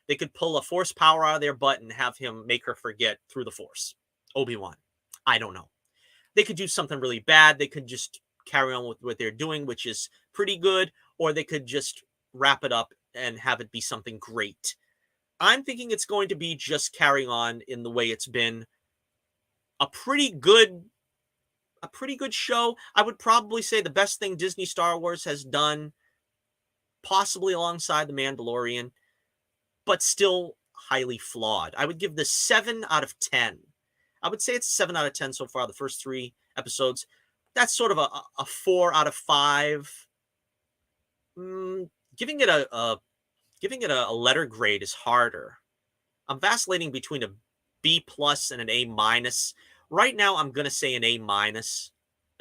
They could pull a Force power out of their butt and have him make her forget through the Force. Obi-Wan. I don't know. They could do something really bad. They could just carry on with what they're doing, which is pretty good, or they could just wrap it up and have it be something great. I'm thinking it's going to be just carrying on in the way it's been. A pretty good show. I would probably say the best thing Disney Star Wars has done, possibly alongside The Mandalorian, but still highly flawed. I would give this 7 out of 10. I would say it's a 7 out of 10 so far, the first 3 episodes. That's sort of a 4 out of 5. Giving it a letter grade is harder. I'm vacillating between a B+ and an A-. Right now, I'm going to say an A-.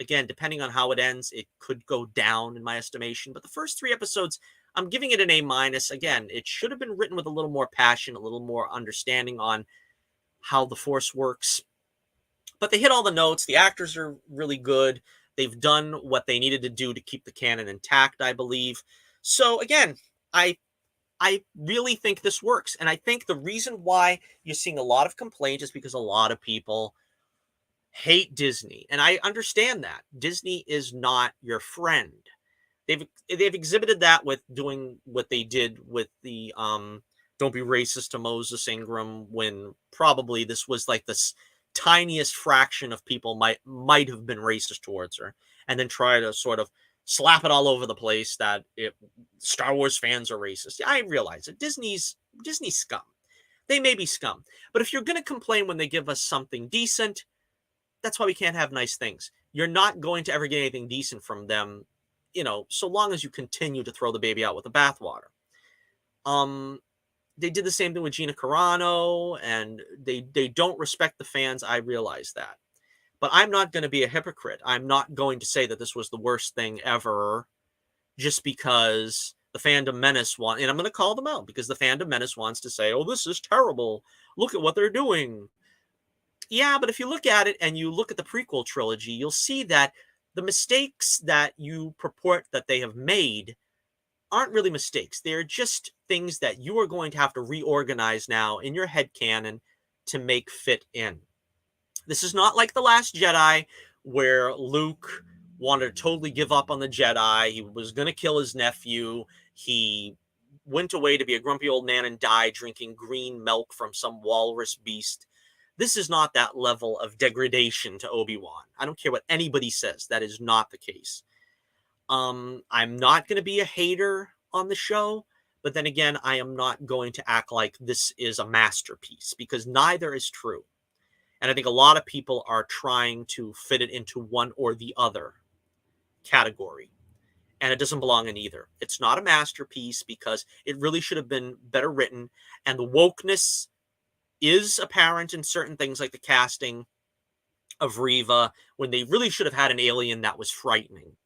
Again, depending on how it ends, it could go down in my estimation. But the first 3 episodes, I'm giving it an A-. Again, it should have been written with a little more passion, a little more understanding on how the Force works. But they hit all the notes. The actors are really good. They've done what they needed to do to keep the canon intact, I believe. So again, I really think this works. And I think the reason why you're seeing a lot of complaints is because a lot of people hate Disney. And I understand that. Disney is not your friend. They've exhibited that with doing what they did with the don't be racist to Moses Ingram, when probably this was like this tiniest fraction of people might have been racist towards her, and then try to sort of slap it all over the place that Star Wars fans are racist. I realize it. Disney's scum. They may be scum. But if you're going to complain when they give us something decent, that's why we can't have nice things. You're not going to ever get anything decent from them, so long as you continue to throw the baby out with the bathwater. They did the same thing with Gina Carano, and they don't respect the fans. I realize that. But I'm not going to be a hypocrite. I'm not going to say that this was the worst thing ever just because the fandom menace and I'm going to call them out, because the fandom menace wants to say, oh, this is terrible. Look at what they're doing. Yeah, but if you look at it and you look at the prequel trilogy, you'll see that the mistakes that you purport that they have made aren't really mistakes. They're just things that you are going to have to reorganize now in your headcanon to make fit in. This is not like The Last Jedi, where Luke wanted to totally give up on the Jedi. He was going to kill his nephew. He went away to be a grumpy old man and died drinking green milk from some walrus beast. This is not that level of degradation to Obi-Wan. I don't care what anybody says. That is not the case. I'm not going to be a hater on the show, but then again, I am not going to act like this is a masterpiece, because neither is true. And I think a lot of people are trying to fit it into one or the other category. And it doesn't belong in either. It's not a masterpiece because it really should have been better written. And the wokeness is apparent in certain things, like the casting of Reva, when they really should have had an alien that was frightening.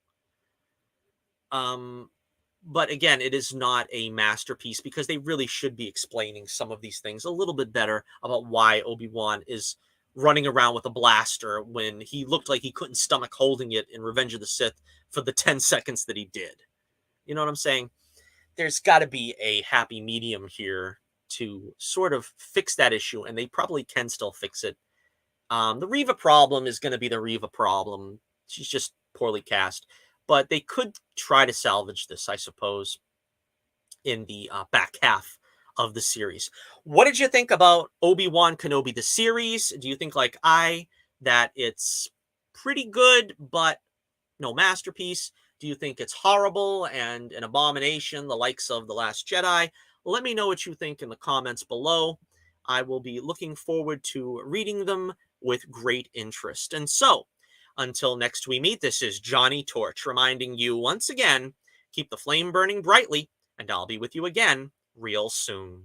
But again, it is not a masterpiece because they really should be explaining some of these things a little bit better about why Obi-Wan is running around with a blaster when he looked like he couldn't stomach holding it in Revenge of the Sith for the 10 seconds that he did. You know what I'm saying? There's got to be a happy medium here to sort of fix that issue, and they probably can still fix it. The Reva problem is going to be the Reva problem. She's just poorly cast. But they could try to salvage this, I suppose, in the back half of the series. What did you think about Obi-Wan Kenobi, the series? Do you think, like I, that it's pretty good, but no masterpiece? Do you think it's horrible and an abomination, the likes of The Last Jedi? Let me know what you think in the comments below. I will be looking forward to reading them with great interest. And so, until next we meet, this is Johnnie Torch reminding you once again, keep the flame burning brightly, and I'll be with you again real soon.